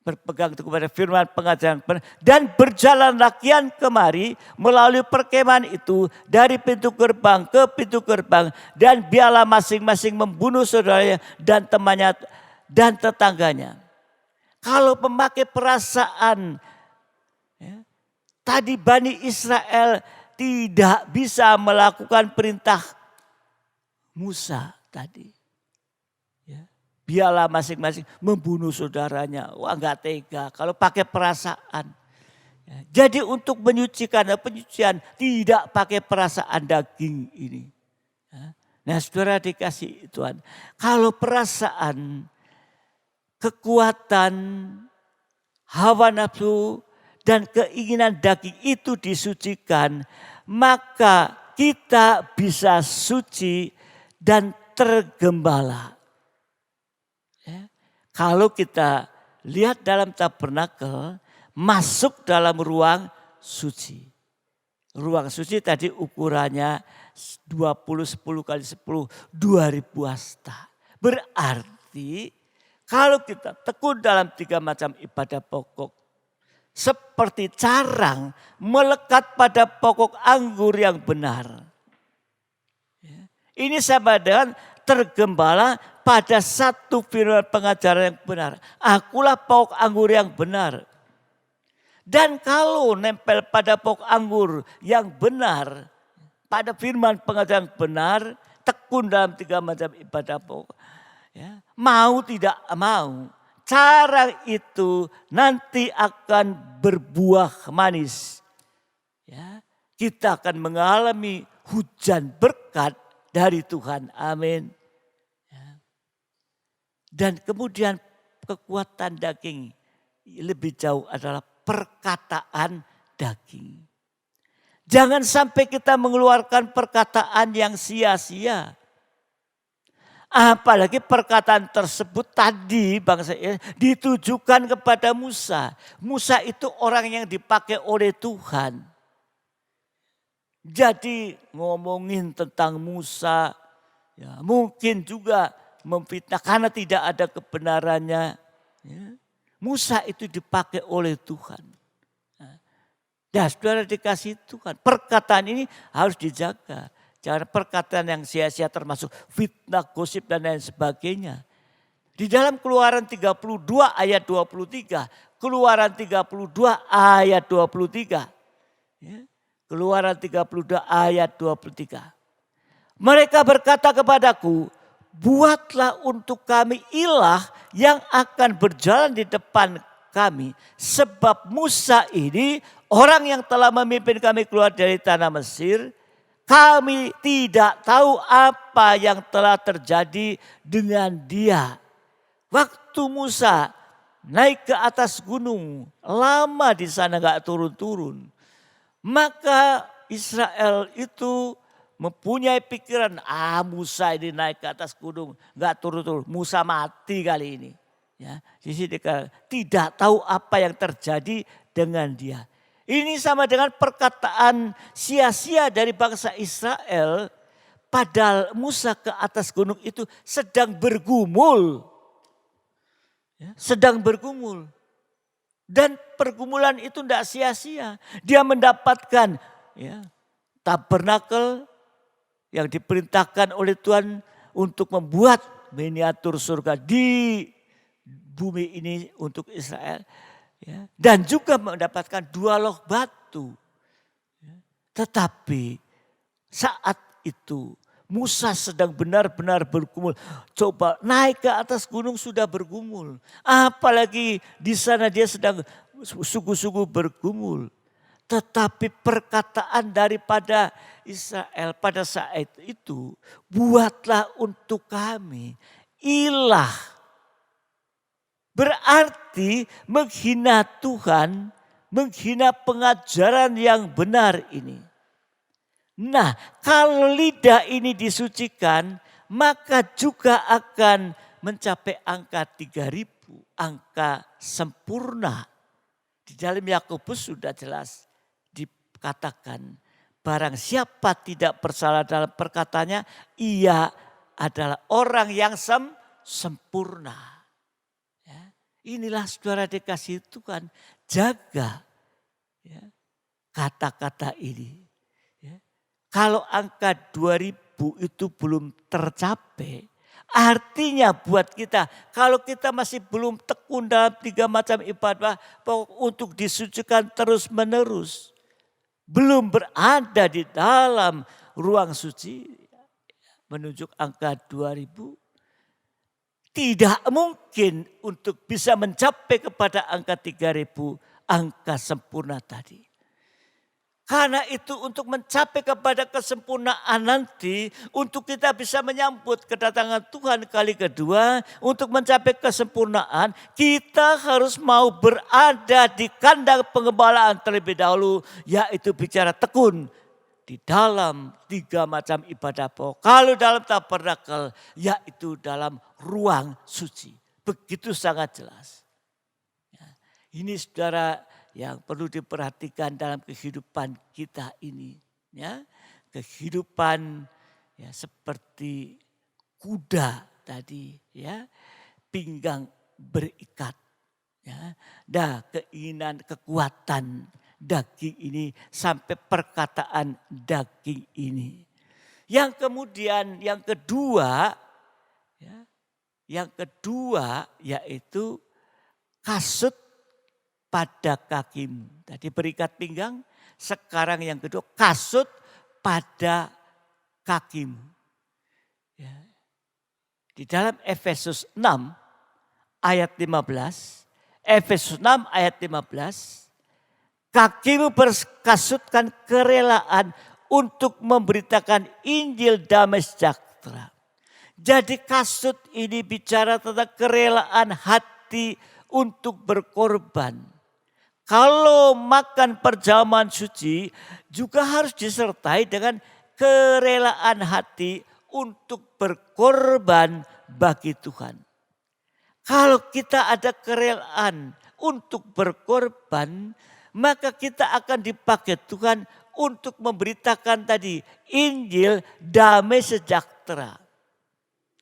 Speaker 2: berpegang kepada firman pengajaran. Dan berjalanlah kian kemari melalui perkemahan itu dari pintu gerbang ke pintu gerbang. Dan biarlah masing-masing membunuh saudaranya dan temannya dan tetangganya. Kalau memakai perasaan, tadi Bani Israel tidak bisa melakukan perintah Musa tadi. Biarlah masing-masing membunuh saudaranya. Wah, enggak tega kalau pakai perasaan. Jadi untuk menyucikan penyucian tidak pakai perasaan daging ini. Nah, saudara dikasih Tuhan. Kalau perasaan, kekuatan, hawa nafsu, dan keinginan daging itu disucikan, maka kita bisa suci dan tergembala. Ya. Kalau kita lihat dalam tabernakel, masuk dalam ruang suci. Ruang suci tadi ukurannya 10 kali 10, 2000 hasta. Berarti kalau kita tekun dalam 3 macam ibadah pokok, seperti carang melekat pada pokok anggur yang benar. Ini sama dengan tergembala pada satu firman pengajaran yang benar. Akulah pokok anggur yang benar. Dan kalau nempel pada pokok anggur yang benar, pada firman pengajaran benar, tekun dalam 3 macam ibadah pokok. Ya, mau tidak mau, cara itu nanti akan berbuah manis. Ya, kita akan mengalami hujan berkat dari Tuhan. Amin. Ya. Dan kemudian kekuatan daging lebih jauh adalah perkataan daging. Jangan sampai kita mengeluarkan perkataan yang sia-sia. Apalagi perkataan tersebut tadi bangsa Israel ditujukan kepada Musa. Musa itu orang yang dipakai oleh Tuhan. Jadi ngomongin tentang Musa, ya, mungkin juga memfitnah karena tidak ada kebenarannya. Ya. Musa itu dipakai oleh Tuhan. Nah, saudara dikasih Tuhan. Perkataan ini harus dijaga. Jangan perkataan yang sia-sia termasuk fitnah, gosip dan lain sebagainya. Di dalam Keluaran 32 ayat 23. Keluaran 32 ayat 23. Ya. Keluaran 32 ayat 23. Mereka berkata kepadaku, buatlah untuk kami ilah yang akan berjalan di depan kami. Sebab Musa ini orang yang telah memimpin kami keluar dari tanah Mesir. Kami tidak tahu apa yang telah terjadi dengan dia. Waktu Musa naik ke atas gunung, lama di sana gak turun-turun. Maka Israel itu mempunyai pikiran, Musa ini naik ke atas gunung, gak turun-turun. Musa mati kali ini. Ya, tidak tahu apa yang terjadi dengan dia. Ini sama dengan perkataan sia-sia dari bangsa Israel. Padahal Musa ke atas gunung itu sedang bergumul. Ya, sedang bergumul. Dan pergumulan itu tidak sia-sia. Dia mendapatkan ya, tabernakel yang diperintahkan oleh Tuhan untuk membuat miniatur surga di bumi ini untuk Israel. Ya, dan juga mendapatkan 2 loh batu. Ya, tetapi saat itu Musa sedang benar-benar bergumul. Coba naik ke atas gunung sudah bergumul. Apalagi di sana dia sedang sungguh-sungguh bergumul. Tetapi perkataan daripada Israel pada saat itu, buatlah untuk kami ilah. Berarti menghina Tuhan, menghina pengajaran yang benar ini. Nah, kalau lidah ini disucikan, maka juga akan mencapai angka 3000, angka sempurna. Di dalam Yakobus sudah jelas dikatakan, barang siapa tidak bersalah dalam perkataannya, ia adalah orang yang sempurna. Inilah saudara dikasih Tuhan, jaga ya, kata-kata ini. Ya. Kalau angka 2000 itu belum tercapai, artinya buat kita, kalau kita masih belum tekun dalam 3 macam ibadah untuk disucikan terus menerus, belum berada di dalam ruang suci, menunjuk angka 2000, tidak mungkin untuk bisa mencapai kepada angka 3000, angka sempurna tadi. Karena itu untuk mencapai kepada kesempurnaan nanti, untuk kita bisa menyambut kedatangan Tuhan kali kedua, untuk mencapai kesempurnaan, kita harus mau berada di kandang pengembalaan terlebih dahulu, yaitu bicara tekun di dalam 3 macam ibadah pokok. Kalau dalam tabernakel, yaitu dalam ruang suci. Begitu sangat jelas. Ya, ini saudara yang perlu diperhatikan dalam kehidupan kita ini. Ya, kehidupan ya, seperti kuda tadi, ya, pinggang berikat. Ya, keinginan kekuatan daging ini sampai perkataan daging ini. Yang kemudian yang kedua, ya, yaitu kasut pada kakimu. Tadi berikat pinggang, sekarang yang kedua kasut pada kakimu. Ya. Di dalam Efesus 6 ayat 15, Efesus 6 ayat 15, kakimu berkasutkan kerelaan untuk memberitakan Injil damai sejahtera. Jadi kasut ini bicara tentang kerelaan hati untuk berkorban. Kalau makan perjamuan suci juga harus disertai dengan kerelaan hati untuk berkorban bagi Tuhan. Kalau kita ada kerelaan untuk berkorban, maka kita akan dipakai Tuhan untuk memberitakan tadi Injil damai sejahtera.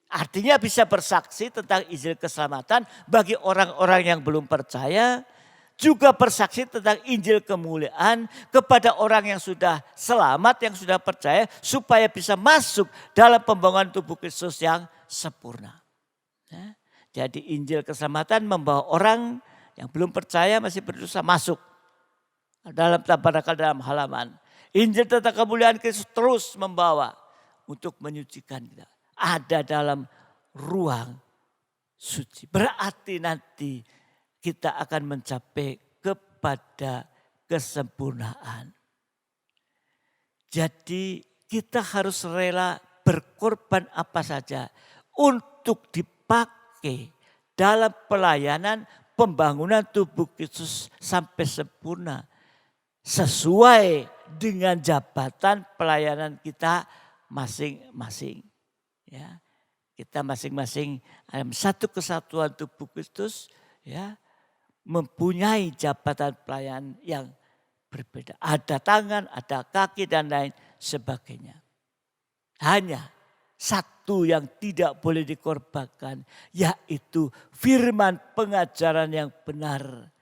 Speaker 2: Artinya bisa bersaksi tentang Injil keselamatan bagi orang-orang yang belum percaya. Juga bersaksi tentang Injil kemuliaan kepada orang yang sudah selamat, yang sudah percaya. Supaya bisa masuk dalam pembangunan tubuh Kristus yang sempurna. Ya. Jadi Injil keselamatan membawa orang yang belum percaya masih berdosa masuk dalam tabernakel dalam halaman. Injil tentang kemuliaan Kristus terus membawa untuk menyucikan kita. Ada dalam ruang suci. Berarti nanti kita akan mencapai kepada kesempurnaan. Jadi kita harus rela berkorban apa saja untuk dipakai dalam pelayanan pembangunan tubuh Kristus sampai sempurna. Sesuai dengan jabatan pelayanan kita masing-masing. Ya, kita masing-masing dalam satu kesatuan tubuh Kristus ya, mempunyai jabatan pelayanan yang berbeda. Ada tangan, ada kaki dan lain sebagainya. Hanya satu yang tidak boleh dikorbankan, yaitu firman pengajaran yang benar.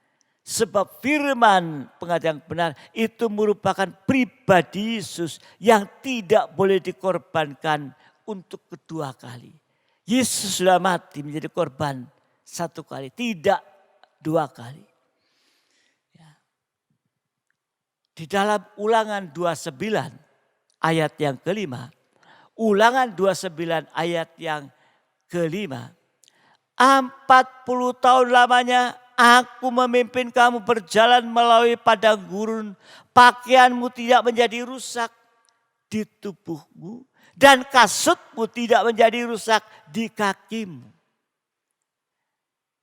Speaker 2: Sebab firman pengajaran yang benar itu merupakan pribadi Yesus yang tidak boleh dikorbankan untuk kedua kali. Yesus sudah mati menjadi korban satu kali, tidak dua kali. Ya. Di dalam Ulangan 29 ayat yang kelima. Ulangan 29 ayat yang kelima. 40 tahun lamanya aku memimpin kamu berjalan melalui padang gurun. Pakaianmu tidak menjadi rusak di tubuhmu. Dan kasutmu tidak menjadi rusak di kakimu.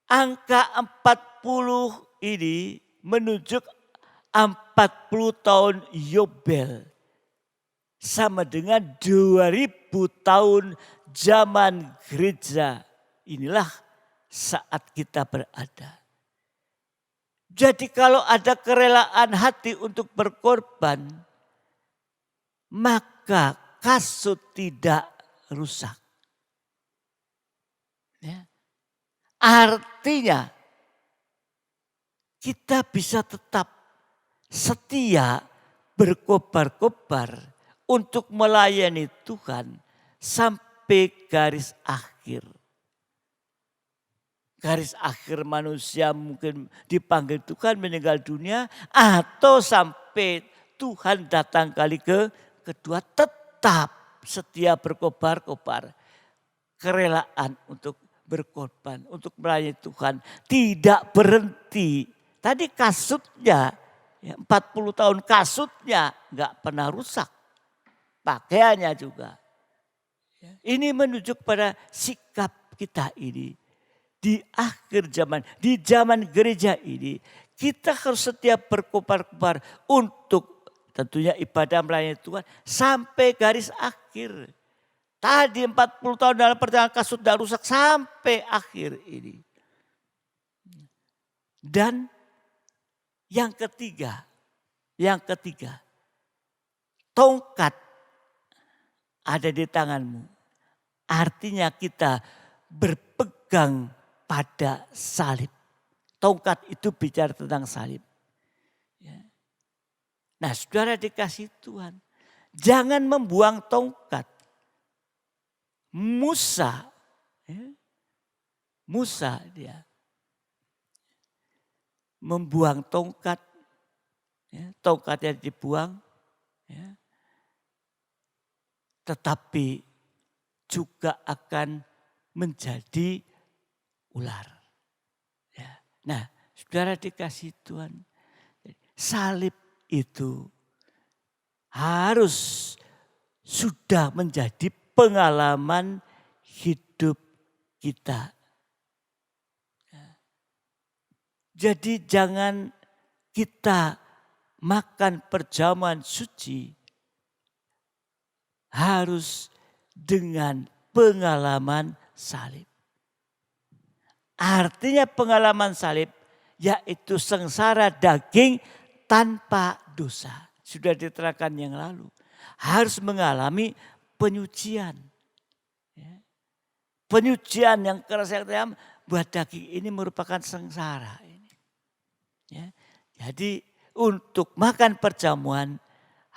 Speaker 2: Angka 40 ini menunjuk 40 tahun Yobel. Sama dengan 2000 tahun zaman gereja. Inilah saat kita berada. Jadi kalau ada kerelaan hati untuk berkorban, maka kasut tidak rusak. Ya. Artinya kita bisa tetap setia berkobar-kobar untuk melayani Tuhan sampai garis akhir. Garis akhir manusia mungkin dipanggil Tuhan meninggal dunia atau sampai Tuhan datang kali kedua, tetap setia berkobar-kobar. Kerelaan untuk berkorban, untuk melayani Tuhan tidak berhenti. Tadi kasutnya, 40 tahun kasutnya nggak pernah rusak. Pakaiannya juga. Ini menunjuk pada sikap kita ini. Di akhir zaman, di zaman gereja ini, kita harus setiap berkobar-kobar untuk tentunya ibadah melayani Tuhan sampai garis akhir. Tadi 40 tahun dalam perjalanan kasut tidak rusak sampai akhir ini. Dan yang ketiga, tongkat ada di tanganmu. Artinya kita berpegang pada salib. Tongkat itu bicara tentang salib. Nah, saudara dikasih Tuhan, jangan membuang tongkat. Musa dia membuang tongkat, ya, tongkatnya dibuang, ya, tetapi juga akan menjadi ular. Ya. Nah, saudara dikasih Tuhan, salib itu harus sudah menjadi pengalaman hidup kita. Jadi jangan kita makan perjamuan suci harus dengan pengalaman salib. Artinya pengalaman salib yaitu sengsara daging tanpa dosa. Sudah diterangkan yang lalu. Harus mengalami penyucian. Penyucian yang keras yang tajam buat daging ini merupakan sengsara. Ya. Jadi untuk makan perjamuan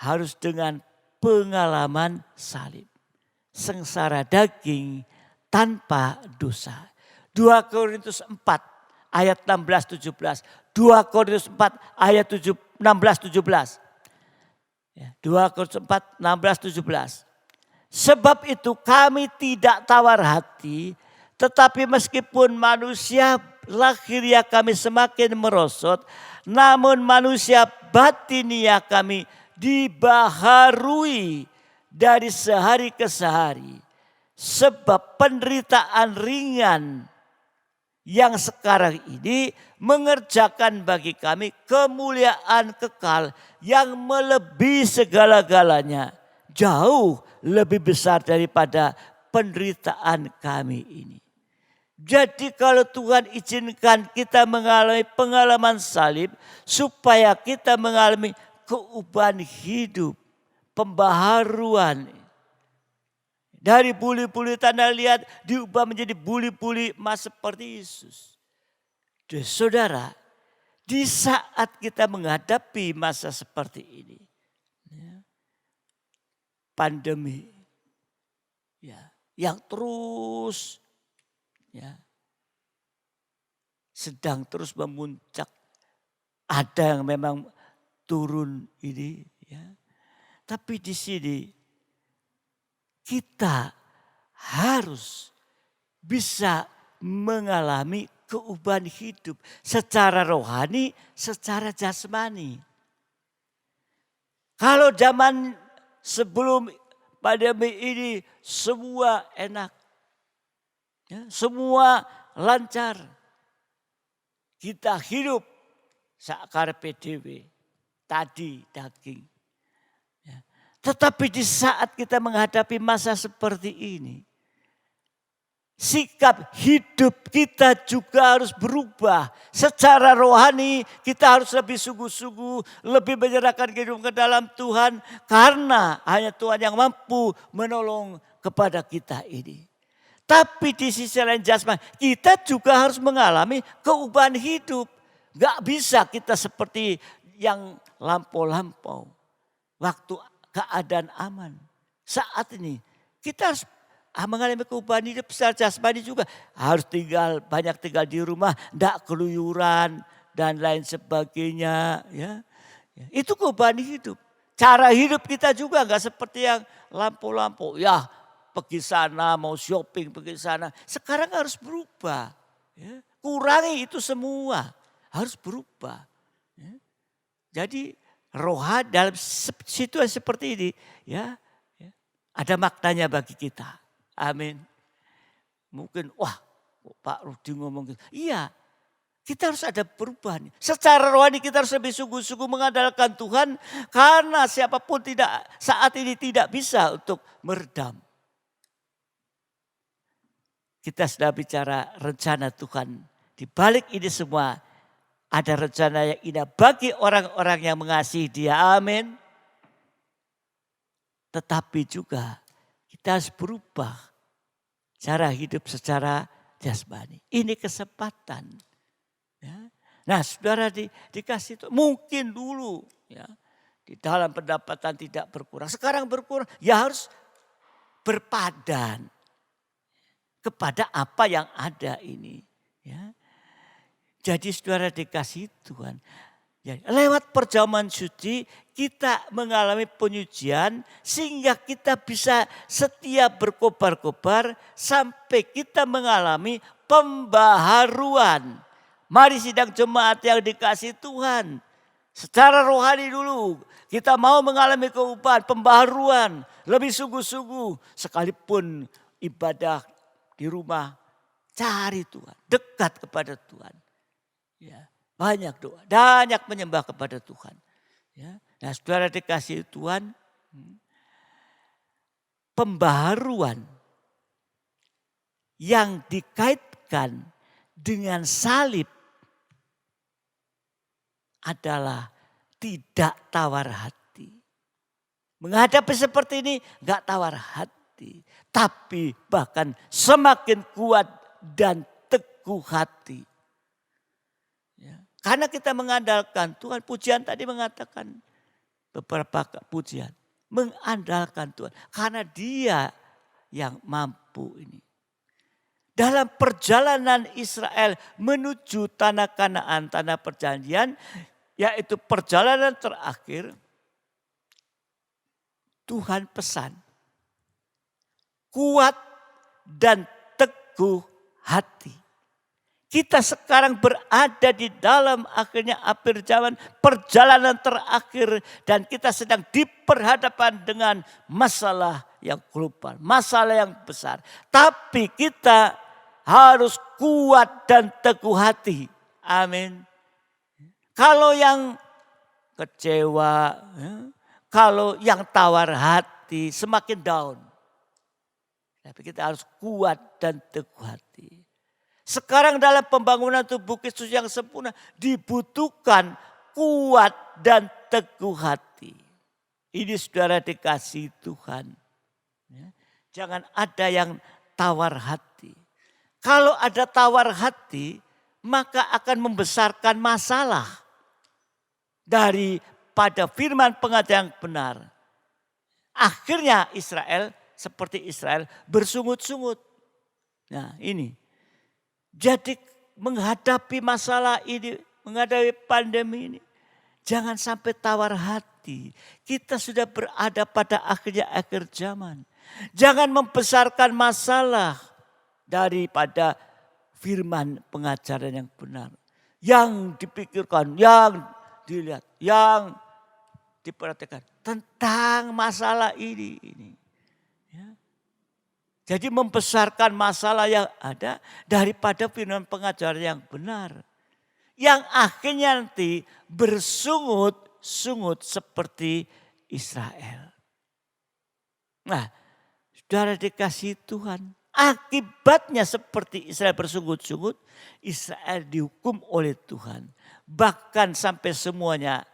Speaker 2: harus dengan pengalaman salib. Sengsara daging tanpa dosa. 2 Korintus 4 ayat 16-17. 2 Korintus 4 ayat 16-17. 2 Korintus 4, 16-17. Sebab itu kami tidak tawar hati, tetapi meskipun manusia lahiriah kami semakin merosot, namun manusia batiniah kami dibaharui dari sehari ke sehari. Sebab penderitaan ringan yang sekarang ini mengerjakan bagi kami kemuliaan kekal yang melebihi segala-galanya. Jauh lebih besar daripada penderitaan kami ini. Jadi kalau Tuhan izinkan kita mengalami pengalaman salib, supaya kita mengalami keubahan hidup, pembaharuan. Dari buli-buli tanah liat diubah menjadi buli-buli emas seperti Yesus. Saudara, di saat kita menghadapi masa seperti ini, pandemi, ya, yang terus, ya, sedang terus memuncak, ada yang memang turun ini, ya, tapi di sini kita harus bisa mengalami keubahan hidup secara rohani, secara jasmani. Kalau zaman sebelum pandemi ini semua enak, ya, semua lancar, kita hidup sakar PDW, tadi daging. Tetapi di saat kita menghadapi masa seperti ini, sikap hidup kita juga harus berubah. Secara rohani kita harus lebih sungguh-sungguh, lebih menyerahkan kehidupan ke dalam Tuhan. Karena hanya Tuhan yang mampu menolong kepada kita ini. Tapi di sisi lain jasmani, kita juga harus mengalami keubahan hidup. Gak bisa kita seperti yang lampau-lampau. Waktu keadaan aman. Saat ini kita harus mengalami keubahan hidup secara jasmani juga. Harus banyak tinggal di rumah, tidak keluyuran dan lain sebagainya. Ya. Itu keubahan hidup. Cara hidup kita juga gak seperti yang lampau-lampau. Ya, pergi sana mau shopping, pergi sana. Sekarang harus berubah. Ya. Kurangi itu semua. Harus berubah. Ya. Jadi rohani dalam situasi seperti ini, ya, ada maknanya bagi kita. Amin. Mungkin, wah, Pak Rudi ngomong gitu. Iya, kita harus ada perubahan. Secara rohani kita harus lebih sungguh-sungguh mengandalkan Tuhan, karena siapapun saat ini tidak bisa untuk meredam. Kita sudah bicara rencana Tuhan. Di balik ini semua, ada rencana yang indah bagi orang-orang yang mengasihi Dia. Amin. Tetapi juga kita harus berubah cara hidup secara jasmani. Ini kesempatan. Ya. Nah, saudara dikasih itu mungkin dulu, ya, di dalam pendapatan tidak berkurang. Sekarang berkurang, ya harus berpadan kepada apa yang ada ini. Ya. Jadi saudara dikasih Tuhan. Ya, lewat perjamuan suci kita mengalami penyucian sehingga kita bisa setia berkobar-kobar sampai kita mengalami pembaharuan. Mari sidang jemaat yang dikasih Tuhan. Secara rohani dulu kita mau mengalami keubatan, pembaharuan. Lebih sungguh-sungguh sekalipun ibadah di rumah. Cari Tuhan, dekat kepada Tuhan. Ya, banyak doa, banyak menyembah kepada Tuhan. Ya, nah saudara dikasih Tuhan, pembaharuan yang dikaitkan dengan salib adalah tidak tawar hati. Menghadapi seperti ini gak tawar hati. Tapi bahkan semakin kuat dan teguh hati. Ya. Karena kita mengandalkan Tuhan. Pujian tadi mengatakan beberapa pujian. Mengandalkan Tuhan. Karena Dia yang mampu ini. Dalam perjalanan Israel menuju tanah Kanaan, tanah perjanjian, yaitu perjalanan terakhir, Tuhan pesan, kuat dan teguh hati. Kita sekarang berada di dalam akhirnya akhir zaman, perjalanan terakhir, dan kita sedang diperhadapkan dengan masalah yang global, masalah yang besar. Tapi kita harus kuat dan teguh hati. Amin. Kalau yang kecewa, kalau yang tawar hati, semakin down. Tapi kita harus kuat dan teguh hati. Sekarang dalam pembangunan tubuh Kristus yang sempurna dibutuhkan kuat dan teguh hati. Ini saudara dikasih Tuhan. Jangan ada yang tawar hati. Kalau ada tawar hati, maka akan membesarkan masalah daripada firman pengajaran yang benar. Akhirnya Israel, seperti Israel, bersungut-sungut. Nah ini. Jadi menghadapi masalah ini, menghadapi pandemi ini, jangan sampai tawar hati. Kita sudah berada pada akhir zaman. Jangan membesarkan masalah daripada firman pengajaran yang benar. Yang dipikirkan, yang dilihat, yang diperhatikan tentang masalah ini. Ya. Jadi membesarkan masalah yang ada daripada firman pengajaran yang benar. Yang akhirnya nanti bersungut-sungut seperti Israel. Nah, saudara dikasih Tuhan. Akibatnya seperti Israel bersungut-sungut, Israel dihukum oleh Tuhan. Bahkan sampai semuanya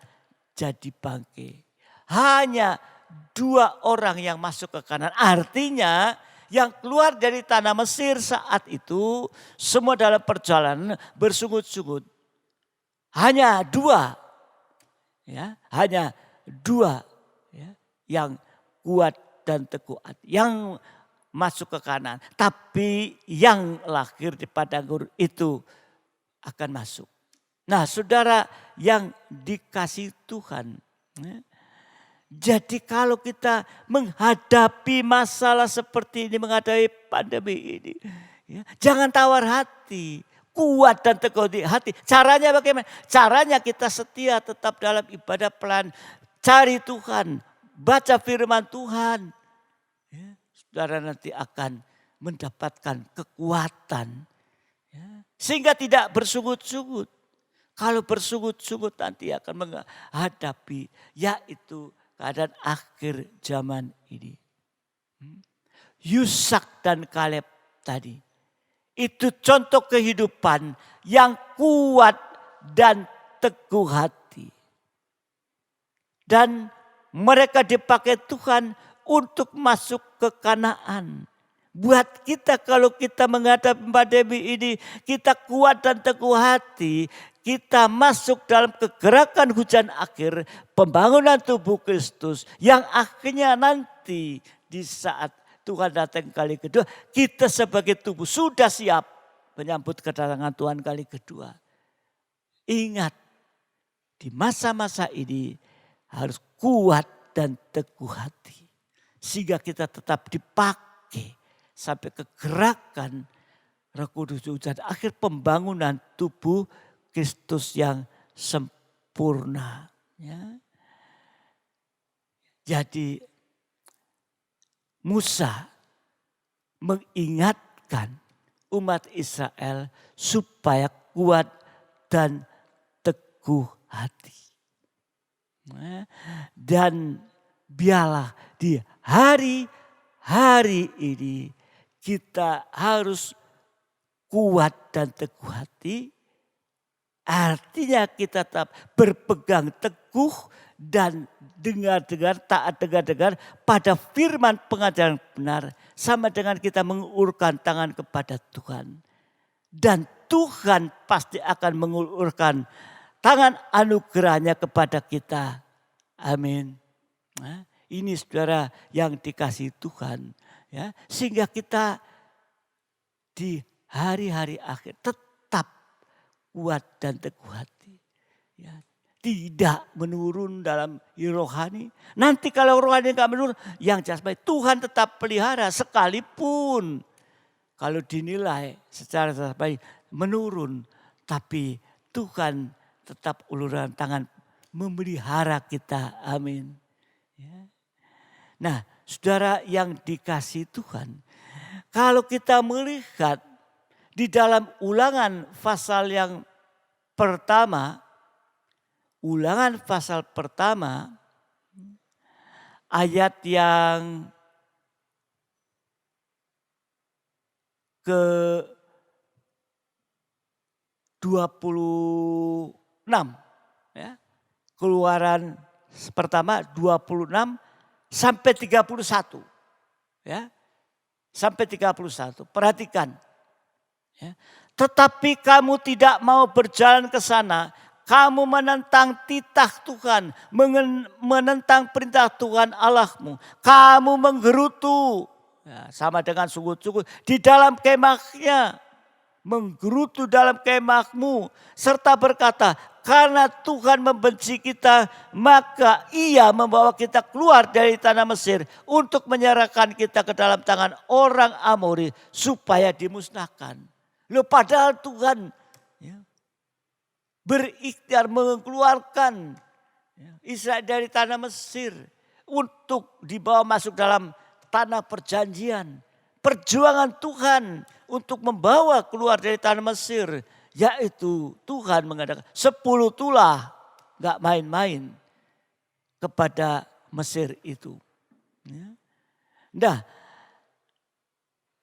Speaker 2: jadi bangkai. Hanya 2 orang yang masuk ke Kanaan. Artinya yang keluar dari tanah Mesir saat itu semua dalam perjalanan bersungut-sungut. Hanya 2. Ya, hanya 2 ya, yang kuat dan teguh hati. Yang masuk ke Kanaan. Tapi yang lahir di padang gurun itu akan masuk. Nah saudara yang dikasih Tuhan. Jadi kalau kita menghadapi masalah seperti ini, menghadapi pandemi ini. Jangan tawar hati. Kuat dan teguh hati. Caranya bagaimana? Caranya kita setia tetap dalam ibadah pelan. Cari Tuhan. Baca firman Tuhan. Saudara nanti akan mendapatkan kekuatan. Sehingga tidak bersungut-sungut. Kalau bersungut-sungut nanti akan menghadapi yaitu keadaan akhir zaman ini. Yusak dan Kaleb tadi. Itu contoh kehidupan yang kuat dan teguh hati. Dan mereka dipakai Tuhan untuk masuk ke Kanaan. Buat kita kalau kita menghadapi pandemi ini, kita kuat dan teguh hati. Kita masuk dalam kegerakan hujan akhir, pembangunan tubuh Kristus. Yang akhirnya nanti di saat Tuhan datang kali kedua, kita sebagai tubuh sudah siap menyambut kedatangan Tuhan kali kedua. Ingat, di masa-masa ini harus kuat dan teguh hati. Sehingga kita tetap dipakai sampai kegerakan Roh Kudus dan akhir pembangunan tubuh Kristus yang sempurna. Ya. Jadi Musa mengingatkan umat Israel supaya kuat dan teguh hati. Dan biarlah di hari-hari ini kita harus kuat dan teguh hati. Artinya kita tetap berpegang teguh dan dengar-dengar, taat dengar-dengar pada firman pengajaran benar. Sama dengan kita mengulurkan tangan kepada Tuhan. Dan Tuhan pasti akan mengulurkan tangan anugerahnya kepada kita. Amin. Nah, ini saudara yang dikasihi Tuhan. Ya, sehingga kita di hari-hari akhir tetap kuat dan teguh hati. Ya, tidak menurun dalam rohani. Nanti kalau rohani enggak menurun, yang jasmani Tuhan tetap pelihara sekalipun kalau dinilai secara jasmani menurun. Tapi Tuhan tetap uluran tangan memelihara kita. Amin. Ya. Nah, saudara yang dikasihi Tuhan, kalau kita melihat di dalam Ulangan pasal yang pertama, Ulangan pasal pertama ayat yang ke-26 ya. Keluaran pertama 26 sampai 31 ya. Sampai 31. Perhatikan. Ya. Tetapi kamu tidak mau berjalan ke sana. Kamu menentang titah Tuhan. Menentang perintah Tuhan Allahmu. Kamu menggerutu. Ya, sama dengan sungguh-sungguh di dalam kemahnya. Menggerutu dalam kemahmu. Serta berkata, karena Tuhan membenci kita, maka Ia membawa kita keluar dari tanah Mesir untuk menyerahkan kita ke dalam tangan orang Amori supaya dimusnahkan. Loh, padahal Tuhan ya, berikhtiar mengeluarkan Israel dari tanah Mesir untuk dibawa masuk dalam tanah perjanjian. Perjuangan Tuhan untuk membawa keluar dari tanah Mesir, yaitu Tuhan mengadakan 10 tulah, gak main-main kepada Mesir itu. Nah,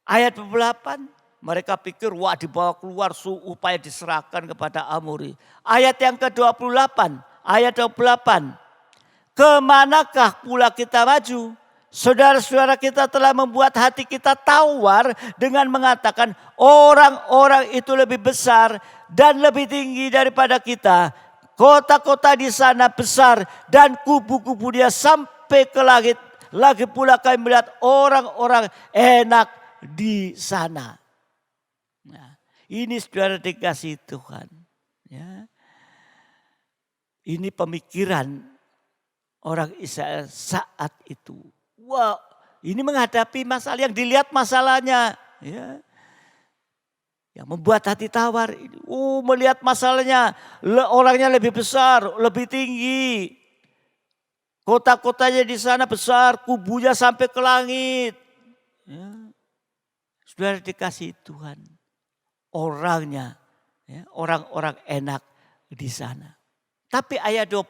Speaker 2: ayat 28. Mereka pikir wah dibawa keluar supaya diserahkan kepada Amori. Ayat yang ke-28. Ayat 28. Kemanakah pula kita maju? Saudara-saudara kita telah membuat hati kita tawar dengan mengatakan orang-orang itu lebih besar dan lebih tinggi daripada kita. Kota-kota di sana besar dan kubu-kubu dia sampai ke langit. Lagi pula kami melihat orang-orang enak di sana. Nah, ini saudara dikasih Tuhan. Ya. Ini pemikiran orang Israel saat itu. Wah, ini menghadapi masalah yang dilihat masalahnya. Ya. Yang membuat hati tawar. Melihat masalahnya. Orangnya lebih besar, lebih tinggi. Kota-kotanya di sana besar, kubunya sampai ke langit. Ya. Saudara dikasih Tuhan. Orangnya, ya, orang-orang enak di sana. Tapi ayat 29,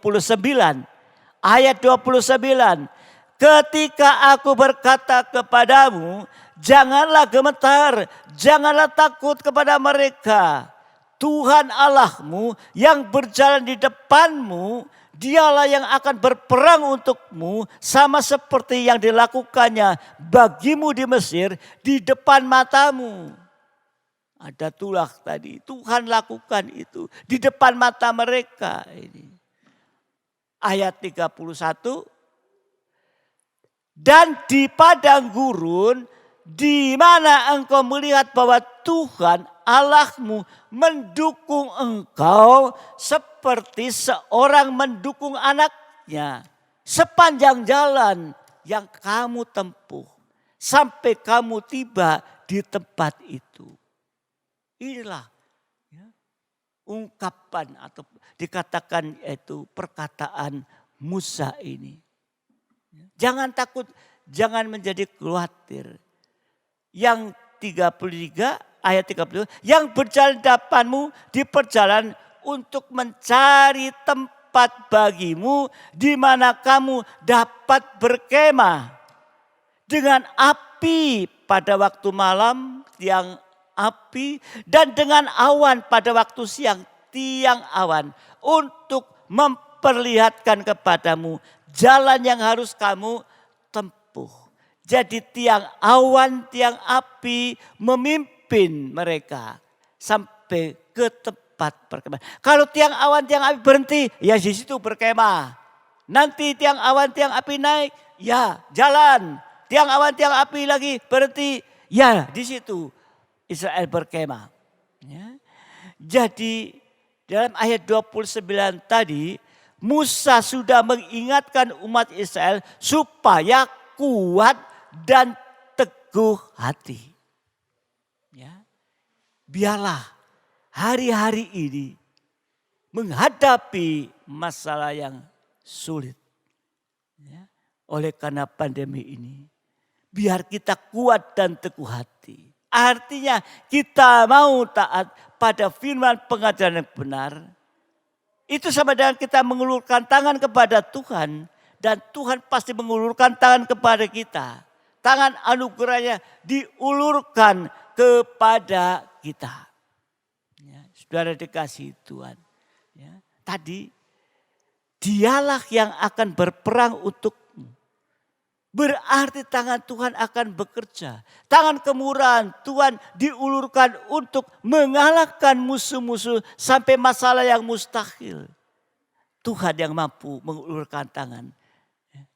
Speaker 2: ketika aku berkata kepadamu, janganlah gemetar, janganlah takut kepada mereka. Tuhan Allahmu yang berjalan di depanmu, dialah yang akan berperang untukmu sama seperti yang dilakukannya bagimu di Mesir di depan matamu. Ada tulah tadi, Tuhan lakukan itu di depan mata mereka. Ini. Ayat 31. Dan di padang gurun di mana engkau melihat bahwa Tuhan Allahmu mendukung engkau seperti seorang mendukung anaknya sepanjang jalan yang kamu tempuh sampai kamu tiba di tempat itu. Inilah ungkapan atau dikatakan itu perkataan Musa ini. Jangan takut, jangan menjadi khawatir. Yang 33 ayat 30, yang berjalan depanmu di perjalanan untuk mencari tempat bagimu di mana kamu dapat berkemah. Dengan api pada waktu malam, tiang api, dan dengan awan pada waktu siang, tiang awan, untuk memperlihatkan kepadamu jalan yang harus kamu tempuh. Jadi tiang awan, tiang api memimpin mereka sampai ke tempat berkemah. Kalau tiang awan, tiang api berhenti, ya di situ berkemah. Nanti tiang awan, tiang api naik, ya jalan. Tiang awan, tiang api lagi berhenti, ya di situ Israel berkemah. Ya. Jadi dalam ayat 29 tadi, Musa sudah mengingatkan umat Israel supaya kuat dan teguh hati. Ya. Biarlah hari-hari ini menghadapi masalah yang sulit. Ya. Oleh karena pandemi ini, biar kita kuat dan teguh hati. Artinya kita mau taat pada firman pengajaran yang benar. Itu sama dengan kita mengulurkan tangan kepada Tuhan. Dan Tuhan pasti mengulurkan tangan kepada kita. Tangan anugerahnya diulurkan kepada kita. Ya, saudara dikasihi Tuhan. Ya, tadi dialah yang akan berperang untukmu. Berarti tangan Tuhan akan bekerja. Tangan kemurahan Tuhan diulurkan untuk mengalahkan musuh-musuh sampai masalah yang mustahil. Tuhan yang mampu mengulurkan tangan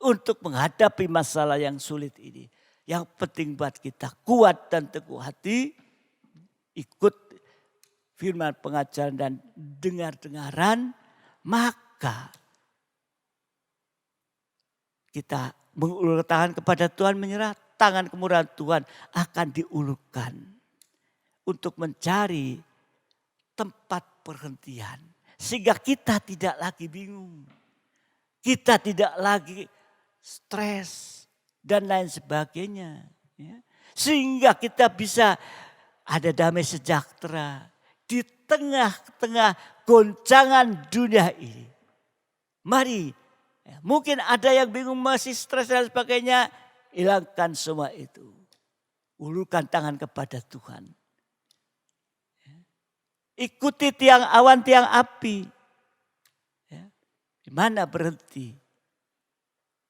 Speaker 2: untuk menghadapi masalah yang sulit ini. Yang penting buat kita kuat dan teguh hati. Ikut firman pengajaran dan dengar-dengaran. Maka kita mengulurkan tangan kepada Tuhan, menyerah, tangan kemurahan Tuhan akan diulurkan untuk mencari tempat perhentian. Sehingga kita tidak lagi bingung. Kita tidak lagi stres dan lain sebagainya. Ya. Sehingga kita bisa ada damai sejahtera di tengah-tengah goncangan dunia ini. Mari. Ya, mungkin ada yang bingung masih stres dan sebagainya. Hilangkan semua itu. Ulurkan tangan kepada Tuhan. Ya. Ikuti tiang awan, tiang api. Ya. Di mana berhenti?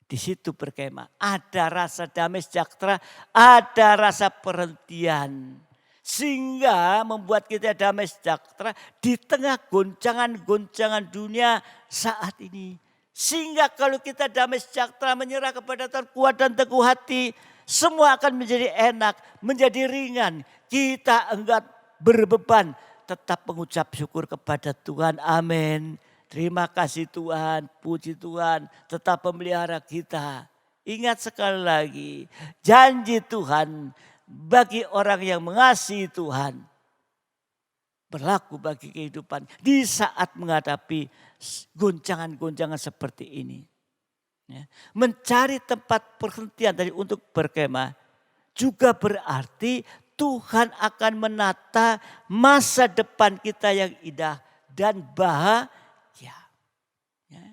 Speaker 2: Di situ berkemah. Ada rasa damai sejahtera. Ada rasa perhentian. Sehingga membuat kita damai sejahtera di tengah goncangan-goncangan dunia saat ini. Sehingga kalau kita damai sejahtera menyerah kepada Tuhan, kuat dan teguh hati, semua akan menjadi enak, menjadi ringan. Kita enggak berbeban, tetap mengucap syukur kepada Tuhan. Amin. Terima kasih Tuhan, puji Tuhan, tetap memelihara kita. Ingat sekali lagi, janji Tuhan bagi orang yang mengasihi Tuhan. Berlaku bagi kehidupan di saat menghadapi goncangan-goncangan seperti ini. Ya. Mencari tempat perhentian tadi untuk berkemah juga berarti Tuhan akan menata masa depan kita yang indah dan bahagia. Ya.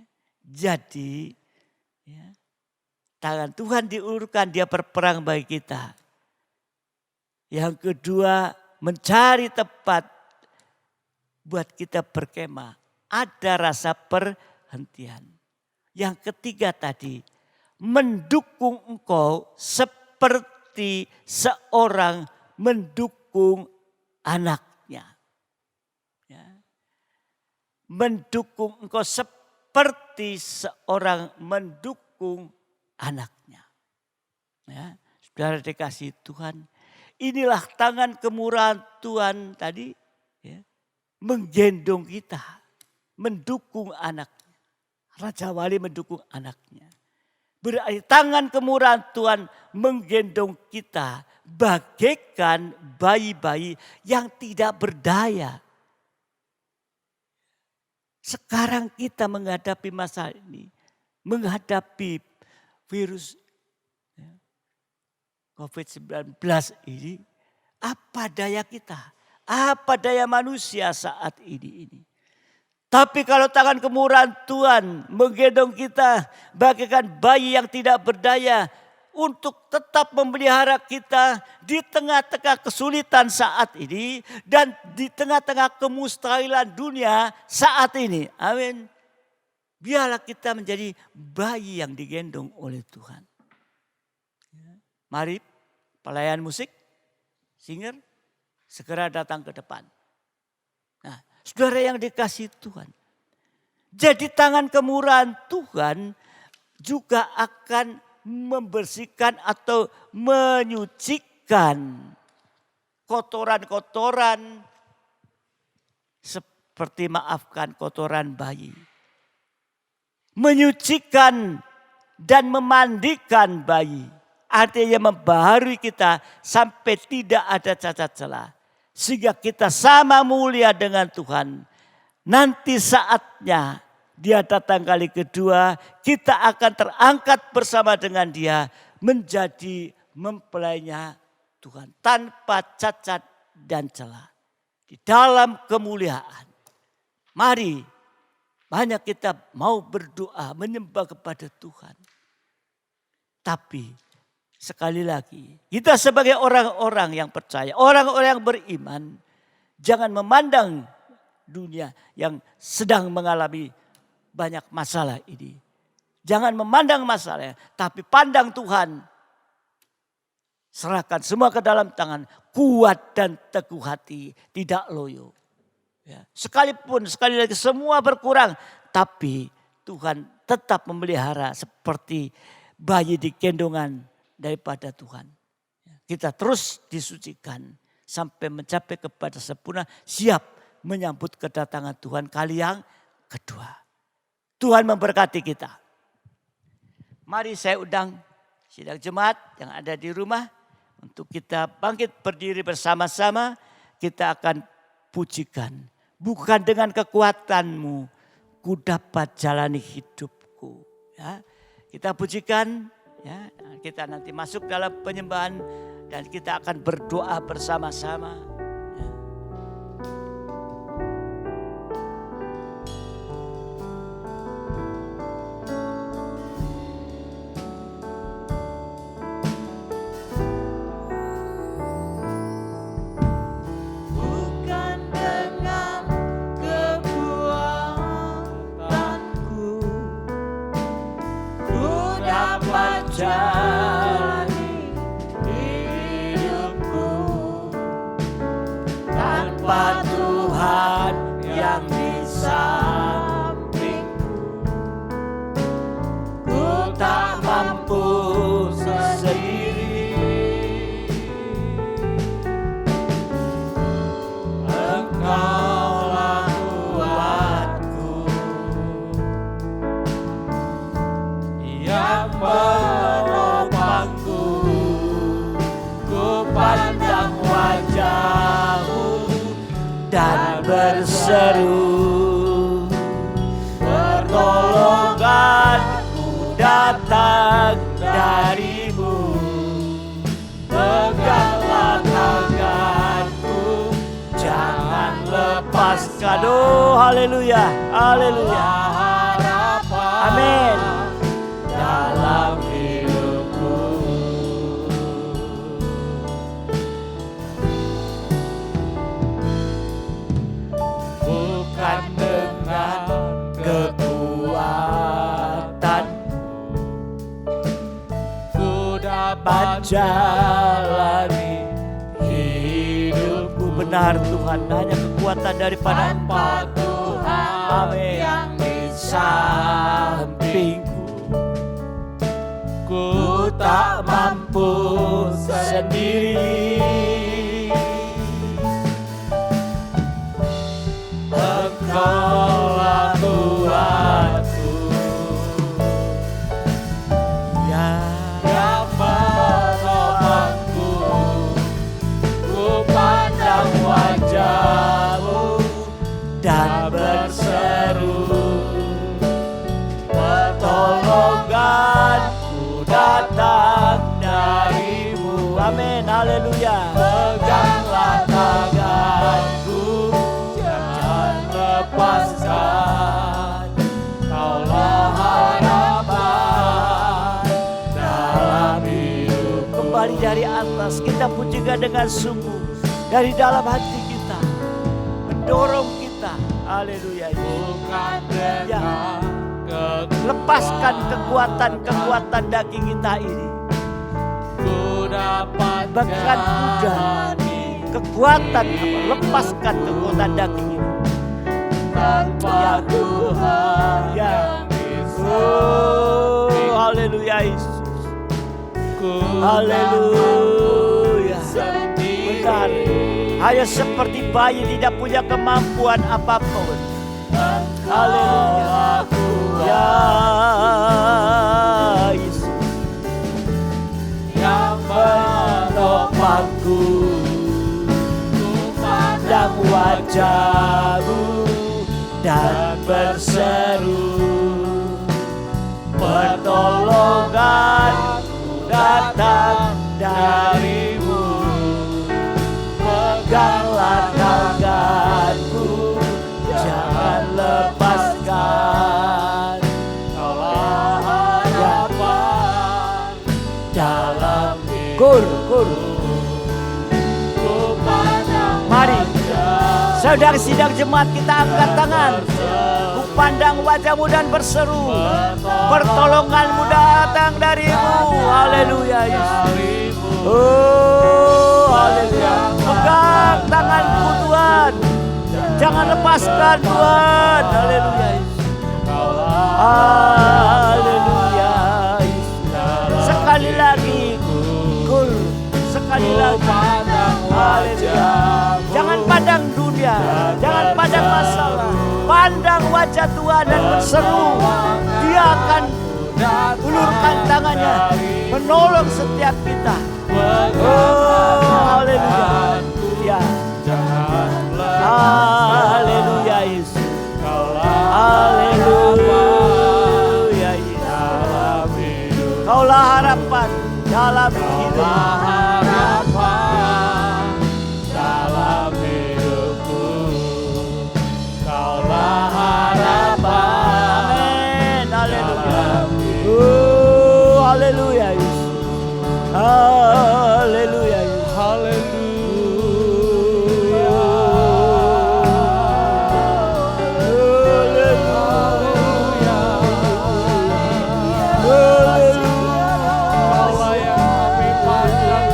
Speaker 2: Jadi ya, tangan Tuhan diulurkan, dia berperang bagi kita. Yang kedua, mencari tempat buat kita berkemah. Ada rasa perhentian. Yang ketiga tadi, mendukung engkau seperti seorang mendukung anaknya. Ya. Mendukung engkau seperti seorang mendukung anaknya. Ya. Saudara dikasih Tuhan, inilah tangan kemurahan Tuhan tadi ya, menggendong kita, mendukung anaknya. Raja Wali mendukung anaknya. Berarti tangan kemurahan Tuhan menggendong kita bagaikan bayi-bayi yang tidak berdaya. Sekarang kita menghadapi masa ini, menghadapi virus COVID-19 ini, apa daya kita? Apa daya manusia saat ini? Tapi kalau tangan kemurahan Tuhan menggendong kita bagaikan bayi yang tidak berdaya untuk tetap memelihara kita di tengah-tengah kesulitan saat ini dan di tengah-tengah kemustahilan dunia saat ini. Amin. Biarlah kita menjadi bayi yang digendong oleh Tuhan. Mari pelayan musik, singer, segera datang ke depan. Nah, saudara yang dikasih Tuhan. Jadi tangan kemurahan Tuhan juga akan membersihkan atau menyucikan kotoran-kotoran seperti maafkan kotoran bayi. Menyucikan dan memandikan bayi. Artinya membaharui kita sampai tidak ada cacat celah. Sehingga kita sama mulia dengan Tuhan. Nanti saatnya dia datang kali kedua, kita akan terangkat bersama dengan dia menjadi mempelainya Tuhan. Tanpa cacat dan celah. Di dalam kemuliaan. Mari banyak kita mau berdoa menyembah kepada Tuhan. Tapi sekali lagi, kita sebagai orang-orang yang percaya, orang-orang yang beriman, jangan memandang dunia yang sedang mengalami banyak masalah ini. Jangan memandang masalah, tapi pandang Tuhan. Serahkan semua ke dalam tangan, kuat dan teguh hati, tidak loyo. Ya. Sekalipun sekali lagi semua berkurang, tapi Tuhan tetap memelihara seperti bayi di gendongan daripada Tuhan. Kita terus disucikan sampai mencapai kepada sempurna, siap menyambut kedatangan Tuhan kali yang kedua. Tuhan memberkati kita. Mari saya undang sidang jemaat yang ada di rumah untuk kita bangkit berdiri bersama-sama. Kita akan pujikan. Bukan dengan kekuatanmu ku dapat jalani hidupku. Ya, kita pujikan. Ya, kita nanti masuk dalam penyembahan dan kita akan berdoa bersama-sama. Ya. Bukan dengan kekuatanku ku dapat jalani hidupku tanpa Tuhan yang di sampingku. Ku tak mampu sendiri. Engkaulah kuatku yang menopangku. Ku pandang wajah-Mu dan berseru, pertolonganku datang dari-Mu. Peganglah tanganku, jangan lepaskan. Oh haleluya, haleluya. Amin. Dalam hidupku. Bukan dengan kekuatan ku dapat jalani hidupku. Benar Tuhan, hanya kekuatan daripada Engkau. Amin. Yang di sampingku. Ku tak mampu sendiri. Engkaulah Tuhanku, yang menolongku. Ku pandang wajah-Mu dan berseru, pertolonganku datang dari-Mu. Amin, haleluya. Peganglah tanganku, jangan lepaskan. Kaulah harapan dalam hidup. Kembali dari atas, kita pujikan dengan sungguh dari dalam hati kita, mendorong kita. Haleluya. Bukan dengan lepaskan kekuatan daging kita ini. Bahkan udah kekuatan apa? Lepaskan kekuatan daging ini. Tanpa Tuhan yang bisa. Oh, haleluya Yesus. Haleluya. Benar. Hanya seperti bayi tidak punya kemampuan apapun. Haleluya. Ya Yesus, yang menopangku. Ku pandang wajah-Mu dan berseru, pertolonganku datang dari-Mu. Peganglah tanganku, jangan lepaskan. Kaulah harapan dalam hidup. Mari saudara sidang jemaat, kita angkat tangan. Ku pandang wajah-Mu dan berseru, pertolongan-Mu datang dari-Mu. Haleluya Yesus. Oh haleluya. Pegang tanganku Tuhan, jangan lepaskan Tuhan. Haleluya Yesus. Haleluya Yesus. Sekali lagi, sekali lagi. Haleluya. Jangan pandang dunia, jangan pandang masalah. Pandang wajah Tuhan dan berseru. Dia akan ulurkan tangannya, menolong setiap kita. Oh, haleluya. Ya. Haleluya Yesus. Haleluya Yesus. Kaulah harapan dalam hidup. Dalam hidupku, Kaulah harapan. Amin. Haleluya. Oh, haleluya Yesus. Haleluya Yesus. Haleluya. Haleluya. Haleluya.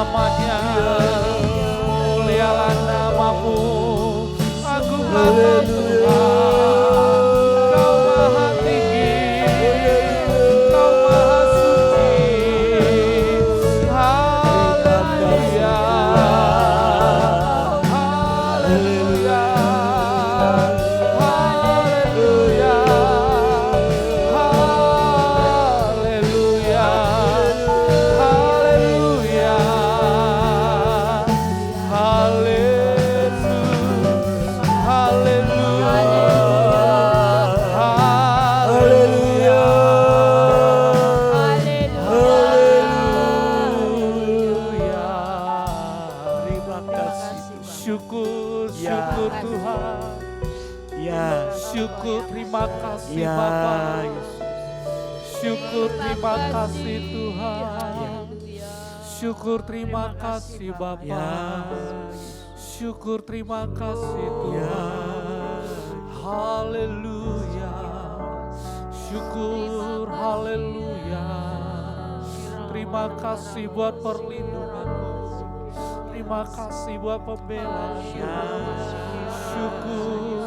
Speaker 1: namanya, mulialah namamu, agunglah Tuhan. Kau maha tinggi, Kau maha suci. Haleluya, haleluya, haleluya, haleluya, haleluya, Syukur Tuhan. Syukur, terima kasih Bapa. Syukur, terima kasih Tuhan. Syukur, terima kasih Bapa. Syukur, terima kasih Tuhan. Haleluya. Syukur, haleluya. Terima kasih buat perlindungan-Mu. Terima kasih buat pembelaan-Mu. Syukur,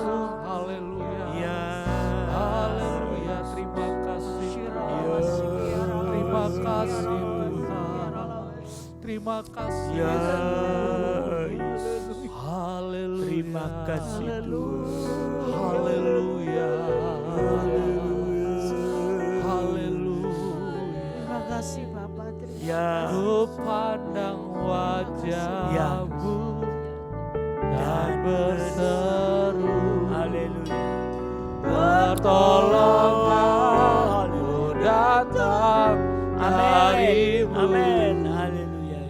Speaker 1: haleluya. Haleluya, terima kasih. Terima kasih Tuhan. Terima kasih. Haleluya.
Speaker 2: Terima kasih Tuhan.
Speaker 1: Haleluya. Haleluya.
Speaker 3: Terima kasih Bapak.
Speaker 1: Ku pandang wajah-Mu dan berseru,
Speaker 2: Haleluya.
Speaker 1: pertolongan-Mu datang dari-Mu.
Speaker 2: Amin. Haleluya.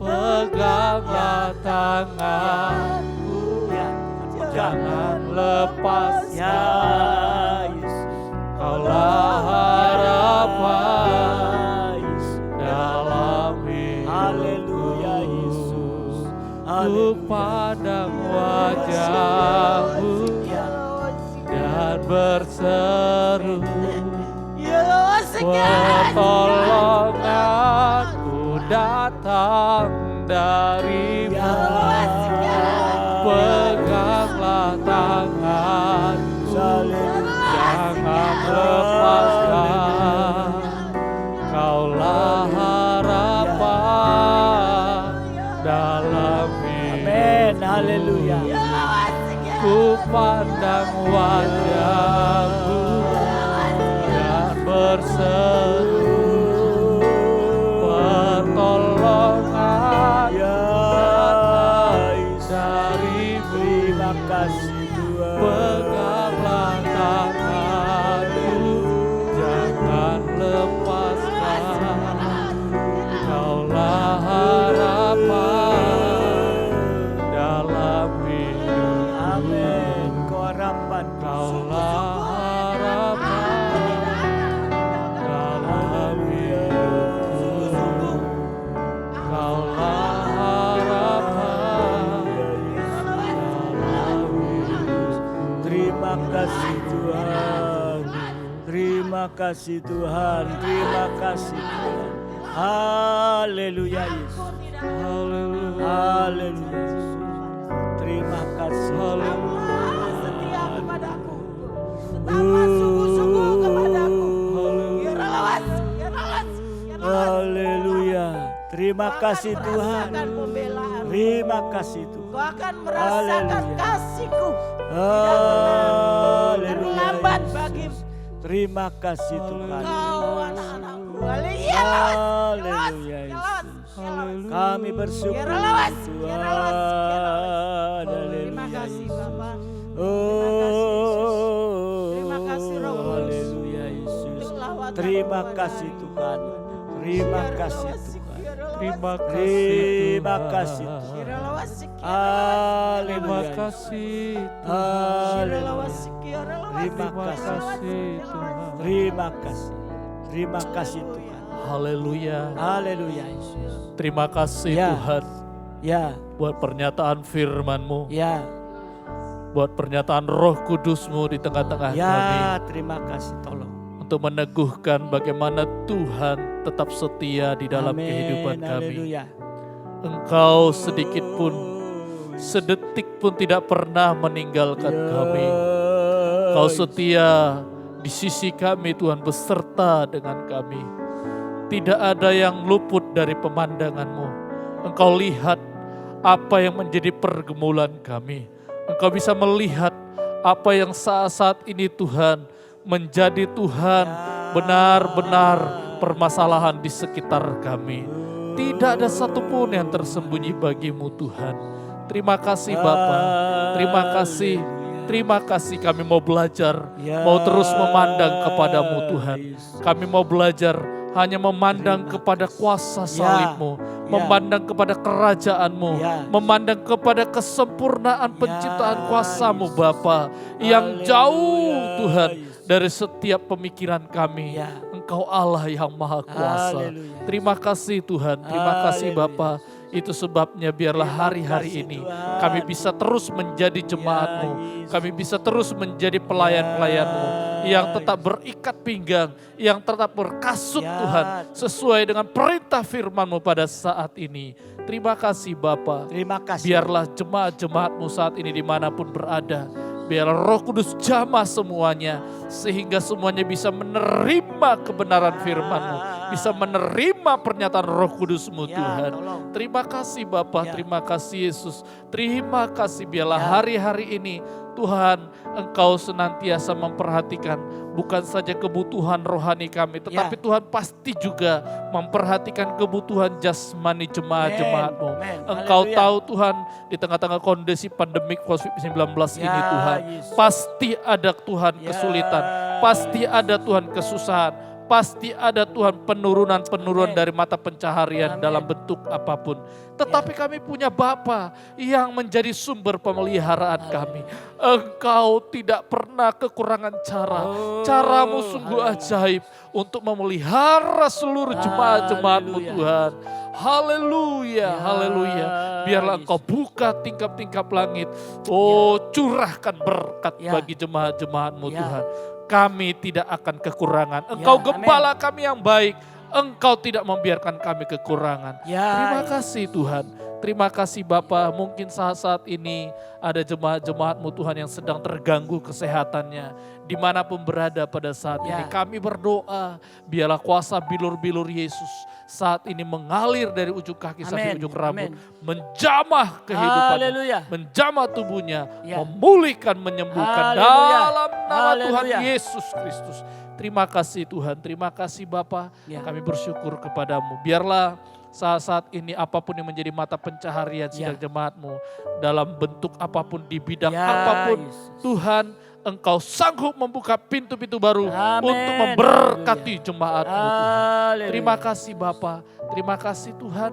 Speaker 1: Peganglah tanganku, jangan lepaskan. Kaulah harapan dalam hidupku.
Speaker 2: Haleluya Yesus.
Speaker 1: Ku pandang wajah-Mu dan berseru, pertolonganku datang dari-Mu. Peganglah tanganku, jangan lepaskan. Kaulah harapan dalam
Speaker 2: Amin.
Speaker 1: hidupku.
Speaker 2: Haleluya.
Speaker 1: Ku pandang wajah-Mu dan berseru, pertolongan dari-Mu.
Speaker 2: Terima kasih Tuhan.
Speaker 1: Peganglah tanganku, jangan lepaskan. Kaulah harapan dalam hidup.
Speaker 2: Amin. Kau harapan.
Speaker 1: Kaulah harapan dalam hidupku. Kaulah harapan dalam hidupku.
Speaker 2: Terima kasih Tuhan. Terima kasih Tuhan. Terima kasih Tuhan. Haleluya Yesus.
Speaker 1: Haleluya.
Speaker 2: Haleluya Yesus. Terima kasih.
Speaker 1: Haleluya.
Speaker 3: Setia kepadaku. Betapa sungguh-sungguh kepadaku. Ya lawas, ya lawas, ya lawas.
Speaker 2: Haleluya. Terima kasih Tuhan.
Speaker 3: Merasakan pembelaan.
Speaker 2: Terima kasih Tuhan.
Speaker 3: Kau akan merasakan
Speaker 2: Haleluya.
Speaker 3: kasih-Ku.
Speaker 2: Haleluya.
Speaker 3: Terlambat
Speaker 2: Yesus.
Speaker 3: bagimu.
Speaker 2: Terima kasih Tuhan.
Speaker 3: Kau anak-anakku. Haleluya. Ya lawas,
Speaker 2: Haleluya
Speaker 3: ya lawas,
Speaker 2: Yesus.
Speaker 3: ya lawas.
Speaker 2: Kami bersyukur
Speaker 3: Ya lawas,
Speaker 2: Tuhan.
Speaker 3: ya lawas, ya lawas.
Speaker 2: Haleluya
Speaker 3: Terima kasih
Speaker 2: Yesus.
Speaker 3: Bapak.
Speaker 2: Oh,
Speaker 3: Terima kasih, Roh Kudus.
Speaker 2: haleluya Yesus.
Speaker 3: Untuk lawatan
Speaker 2: Terima
Speaker 3: kepada
Speaker 2: kasih
Speaker 3: kami.
Speaker 2: Tuhan. Terima
Speaker 3: Ya
Speaker 2: kasih
Speaker 3: lawas,
Speaker 2: Tuhan.
Speaker 3: ya lawas.
Speaker 1: Terima kasih
Speaker 2: Terima
Speaker 1: Tuhan.
Speaker 2: kasih
Speaker 3: Ya
Speaker 2: Tuhan.
Speaker 3: lawas, ya
Speaker 1: Terima
Speaker 2: Haleluya.
Speaker 1: kasih Tuhan.
Speaker 2: Haleluya.
Speaker 1: Terima kasih Tuhan.
Speaker 2: Terima kasih. Terima kasih Tuhan.
Speaker 1: Haleluya.
Speaker 2: Haleluya Yesus.
Speaker 1: Terima kasih
Speaker 2: Ya.
Speaker 1: Tuhan
Speaker 2: Ya,
Speaker 1: buat pernyataan firman-Mu,
Speaker 2: ya,
Speaker 1: buat pernyataan Roh Kudus-Mu di tengah-tengah kami.
Speaker 2: ya, terima kasih tolong.
Speaker 1: Untuk meneguhkan bagaimana Tuhan tetap setia di dalam
Speaker 2: Amin.
Speaker 1: kehidupan kami.
Speaker 2: Haleluya.
Speaker 1: Engkau sedikit pun, sedetik pun tidak pernah meninggalkan kami. Engkau setia di sisi kami Tuhan, beserta dengan kami. Tidak ada yang luput dari pemandangan-Mu. Engkau lihat apa yang menjadi pergumulan kami. Engkau bisa melihat apa yang saat-saat ini Tuhan menjadi Tuhan benar-benar permasalahan di sekitar kami. Tidak ada satupun yang tersembunyi bagi-Mu Tuhan. Terima kasih Bapa, terima kasih. Terima kasih, kami mau belajar, mau terus memandang kepadamu Tuhan. Kami mau belajar hanya memandang kepada kuasa salib-Mu, memandang kepada kerajaan-Mu, memandang kepada kesempurnaan penciptaan kuasa-Mu Bapa, yang jauh Tuhan dari setiap pemikiran kami. Engkau Allah yang maha kuasa. Terima kasih Tuhan, terima kasih Bapa. Itu sebabnya biarlah hari-hari ini kami bisa terus menjadi jemaat-Mu. Kami bisa terus menjadi pelayan-pelayan-Mu yang tetap berikat pinggang, yang tetap berkasut Tuhan sesuai dengan perintah firman-Mu pada saat ini. Terima kasih Bapa.
Speaker 2: Terima kasih.
Speaker 1: Biarlah jemaat-jemaat-Mu saat ini dimanapun berada. Biarlah Roh Kudus jamah semuanya, sehingga semuanya bisa menerima kebenaran firman-Mu, bisa menerima pernyataan Roh Kudus-Mu Tuhan. Terima kasih Bapa, terima kasih Yesus, terima kasih. Biarlah hari-hari ini Tuhan, Engkau senantiasa memperhatikan bukan saja kebutuhan rohani kami, tetapi Tuhan pasti juga memperhatikan kebutuhan jasmani jemaat-jemaat-Mu. Engkau tahu Tuhan, di tengah-tengah kondisi pandemik COVID-19 ini Tuhan, pasti ada Tuhan kesulitan, pasti ada Tuhan kesusahan, pasti ada Tuhan penurunan dari mata pencaharian dalam bentuk apapun. Tetapi kami punya Bapa yang menjadi sumber pemeliharaan kami. Engkau tidak pernah kekurangan cara. Caramu sungguh ajaib untuk memelihara seluruh jemaat-jemaat-Mu Tuhan. Haleluya, haleluya. Biarlah Engkau buka tingkap-tingkap langit. Oh, curahkan berkat bagi jemaat-jemaat-Mu Tuhan. Kami tidak akan kekurangan. Engkau gembala kami yang baik. Engkau tidak membiarkan kami kekurangan. Terima kasih Tuhan. Terima kasih Bapa. Mungkin saat-saat ini ada jemaat-jemaat-Mu Tuhan yang sedang terganggu kesehatannya. Dimanapun berada pada saat ini. Kami berdoa biarlah kuasa bilur-bilur Yesus saat ini mengalir dari ujung kaki sampai ujung rambut. Menjamah kehidupannya. Menjamah tubuhnya. Memulihkan, menyembuhkan dalam nama Tuhan Yesus Kristus. Terima kasih Tuhan, terima kasih Bapa. Kami bersyukur kepadamu. Biarlah saat-saat ini apapun yang menjadi mata pencaharian sidang jemaat-Mu, dalam bentuk apapun, di bidang apapun, Tuhan Engkau sanggup membuka pintu-pintu baru untuk memberkati jemaat-Mu Tuhan. Terima kasih Bapa, terima kasih Tuhan.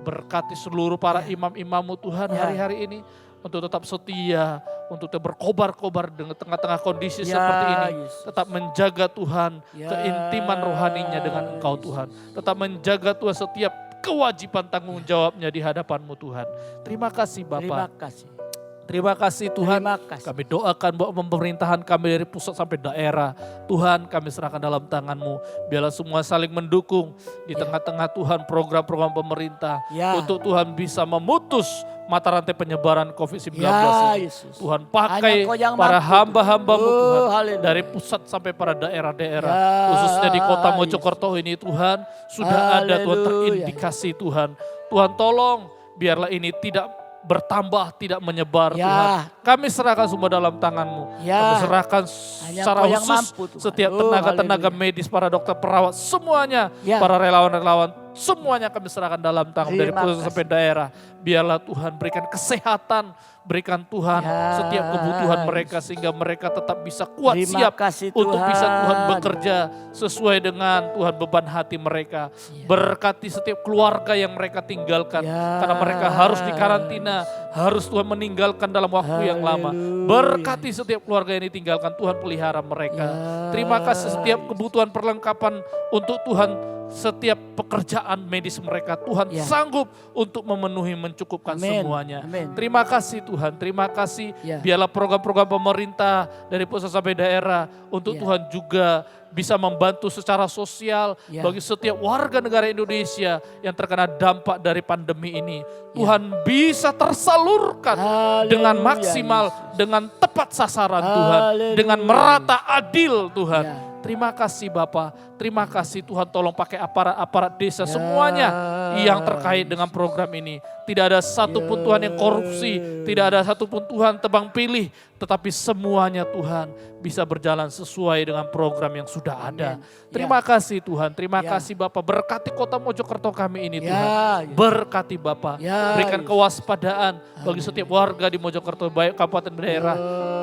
Speaker 1: Berkati seluruh para imam-imam-Mu Tuhan hari-hari ini. Untuk tetap setia, untuk tetap berkobar-kobar dengan tengah-tengah kondisi seperti ini. Tetap menjaga Tuhan, keintiman rohaninya dengan Engkau Tuhan. Tetap menjaga Tuhan setiap kewajiban tanggung jawabnya di hadapan-Mu Tuhan. Terima kasih Bapa.
Speaker 2: Terima kasih.
Speaker 1: Terima kasih Tuhan, kami doakan bahwa pemerintahan kami dari pusat sampai daerah, Tuhan kami serahkan dalam tangan-Mu. Biarlah semua saling mendukung di tengah-tengah Tuhan program-program pemerintah. Untuk Tuhan bisa memutus mata rantai penyebaran COVID-19 ini. Tuhan pakai para hamba-hamba-Mu Tuhan, dari pusat sampai para daerah-daerah. Khususnya di kota Mojokerto ini Tuhan, sudah ada Tuhan terindikasi Tuhan. Tuhan tolong biarlah ini tidak bertambah, tidak menyebar Tuhan. Kami serahkan semua dalam tangan-Mu. Kami serahkan secara khusus setiap tenaga-tenaga medis, para dokter, perawat, semuanya, para relawan-relawan, semuanya kami serahkan dalam tangan dari pusat sampai daerah. Biarlah Tuhan berikan kesehatan, berikan Tuhan setiap kebutuhan mereka sehingga mereka tetap bisa kuat siap untuk bisa Tuhan bekerja sesuai dengan Tuhan beban hati mereka. Berkati setiap keluarga yang mereka tinggalkan karena mereka harus dikarantina, harus Tuhan meninggalkan dalam waktu yang lama. Berkati setiap keluarga yang ditinggalkan, Tuhan pelihara mereka. Terima kasih setiap kebutuhan perlengkapan untuk Tuhan, setiap pekerjaan medis mereka Tuhan sanggup untuk memenuhi, mencukupkan
Speaker 2: Amin.
Speaker 1: semuanya.
Speaker 2: Amin.
Speaker 1: Terima kasih Tuhan, terima kasih.
Speaker 2: Ya.
Speaker 1: Biarlah program-program pemerintah dari pusat sampai daerah untuk
Speaker 2: Ya.
Speaker 1: Tuhan juga bisa membantu secara sosial
Speaker 2: Ya.
Speaker 1: bagi setiap warga negara Indonesia yang terkena dampak dari pandemi ini. Tuhan bisa tersalurkan
Speaker 2: Haleluya,
Speaker 1: dengan maksimal, dengan tepat sasaran Tuhan,
Speaker 2: Haleluya.
Speaker 1: dengan merata adil Tuhan.
Speaker 2: Ya.
Speaker 1: Terima kasih Bapak, terima kasih Tuhan, tolong pakai aparat-aparat desa
Speaker 2: Ya.
Speaker 1: semuanya yang terkait dengan program ini. Tidak ada satupun Tuhan yang korupsi, tidak ada satupun Tuhan tebang pilih, tetapi semuanya Tuhan bisa berjalan sesuai dengan program yang sudah ada.
Speaker 2: Amin.
Speaker 1: Terima kasih Tuhan, terima
Speaker 2: Ya.
Speaker 1: kasih Bapak, berkati kota Mojokerto kami ini
Speaker 2: Ya,
Speaker 1: Tuhan.
Speaker 2: ya.
Speaker 1: Berkati Bapak,
Speaker 2: Ya,
Speaker 1: berikan
Speaker 2: Yesus.
Speaker 1: kewaspadaan bagi setiap warga di Mojokerto, baik kabupaten daerah.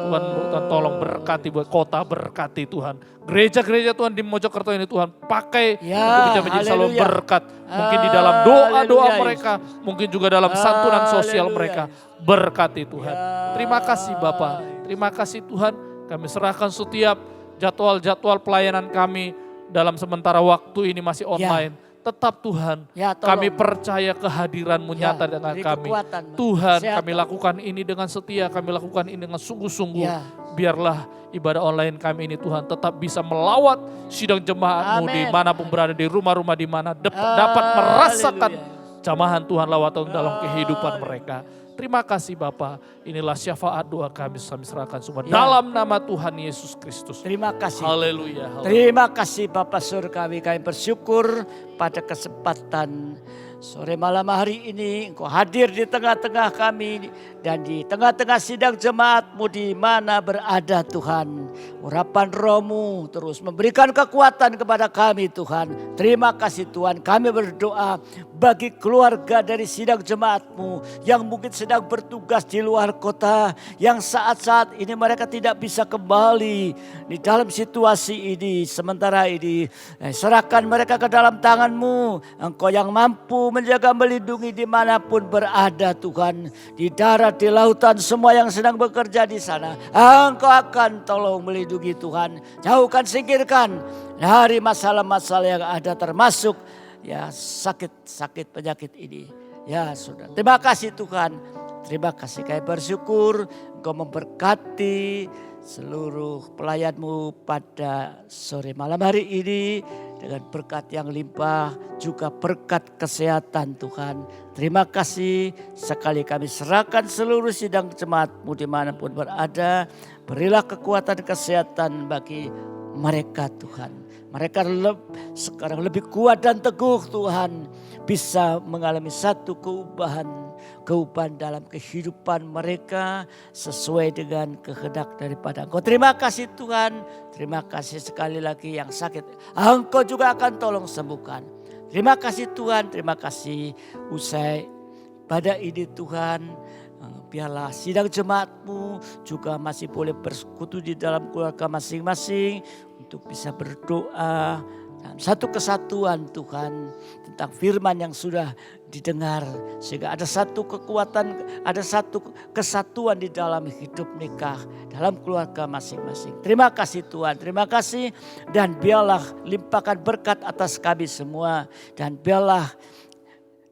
Speaker 1: Tuhan tolong berkati buat kota, berkati Tuhan. Gereja-gereja Tuhan di Mojokerto ini Tuhan pakai
Speaker 2: Ya,
Speaker 1: untuk bisa menjadi selalu
Speaker 2: haleluya.
Speaker 1: berkat. Mungkin di dalam doa-doa
Speaker 2: Haleluya,
Speaker 1: mereka, mungkin juga dalam santunan sosial
Speaker 2: Haleluya.
Speaker 1: mereka. Berkati Tuhan.
Speaker 2: Ya.
Speaker 1: Terima kasih Bapak, terima kasih Tuhan. Kami serahkan setiap jadwal-jadwal pelayanan kami dalam sementara waktu ini masih online. Tetap Tuhan,
Speaker 2: Ya, tolong.
Speaker 1: kami percaya kehadiran-Mu
Speaker 2: Ya,
Speaker 1: nyata dengan
Speaker 2: beri
Speaker 1: kami.
Speaker 2: kekuatan,
Speaker 1: Tuhan,
Speaker 2: kesehatan.
Speaker 1: kami lakukan ini dengan setia, kami lakukan ini dengan sungguh-sungguh.
Speaker 2: Ya.
Speaker 1: Biarlah ibadah online kami ini Tuhan tetap bisa melawat sidang jemaat-Mu
Speaker 2: Amin.
Speaker 1: dimanapun berada, di rumah-rumah di mana dapat merasakan
Speaker 2: Haleluya.
Speaker 1: jamahan Tuhan lawatan dalam kehidupan mereka. Terima kasih Bapa, inilah syafaat doa kami serahkan semua
Speaker 2: Ya.
Speaker 1: dalam nama Tuhan Yesus Kristus.
Speaker 2: Terima kasih.
Speaker 1: Haleluya. haleluya.
Speaker 2: Terima kasih Bapak Surgawi, kami bersyukur pada kesempatan sore malam hari ini Engkau hadir di tengah-tengah kami dan di tengah-tengah sidang jemaat-Mu di mana berada Tuhan. Urapan Roh-Mu terus memberikan kekuatan kepada kami Tuhan. Terima kasih Tuhan, kami berdoa bagi keluarga dari sidang jemaat-Mu yang mungkin sedang bertugas di luar kota, yang saat-saat ini mereka tidak bisa kembali di dalam situasi ini. Sementara ini serahkan mereka ke dalam tangan-Mu. Engkau yang mampu menjaga, melindungi dimanapun berada Tuhan. Di darat, di lautan, semua yang sedang bekerja di sana. Engkau akan tolong melindungi Tuhan. Jauhkan, singkirkan dari masalah-masalah yang ada, termasuk ya sakit-sakit penyakit ini. Ya sudah, terima kasih Tuhan. Terima kasih, kami bersyukur Engkau memberkati seluruh pelayan-Mu pada sore malam hari ini dengan berkat yang limpah, juga berkat kesehatan Tuhan. Terima kasih, sekali kami serahkan seluruh sidang jemaat-Mu dimanapun berada. Berilah kekuatan kesehatan bagi mereka Tuhan. Mereka sekarang lebih kuat dan teguh Tuhan, bisa mengalami satu keubah dalam kehidupan mereka sesuai dengan kehendak daripada Engkau. Terima kasih Tuhan, terima kasih sekali lagi yang sakit Engkau juga akan tolong sembuhkan. Terima kasih Tuhan, terima kasih usai pada ini Tuhan. Biarlah sidang jemaat-Mu juga masih boleh bersekutu di dalam keluarga masing-masing untuk bisa berdoa dalam satu kesatuan Tuhan tentang firman yang sudah didengar, sehingga ada satu kekuatan, ada satu kesatuan di dalam hidup nikah, dalam keluarga masing-masing. Terima kasih Tuhan, terima kasih, dan biarlah limpahkan berkat atas kami semua, dan biarlah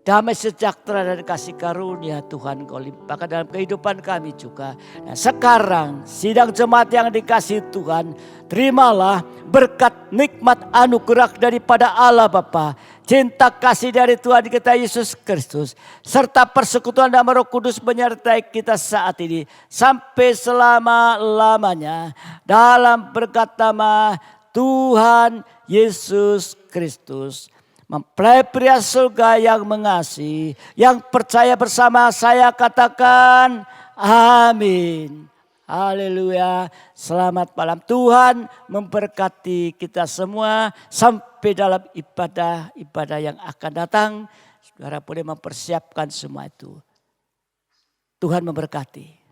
Speaker 2: damai sejahtera dan kasih karunia Tuhan Kau limpahkan dalam kehidupan kami juga. Nah sekarang sidang jemaat yang dikasih Tuhan, terimalah berkat nikmat anugerah daripada Allah Bapa, cinta kasih dari Tuhan kita Yesus Kristus, serta persekutuan dan Roh Kudus menyertai kita saat ini sampai selama-lamanya, dalam berkat nama Tuhan Yesus Kristus. Mempelai pria surga yang mengasihi, yang percaya bersama saya katakan amin. Haleluya. Selamat malam. Tuhan memberkati kita semua sampai dalam ibadah-ibadah yang akan datang. Saudara boleh mempersiapkan semua itu. Tuhan memberkati.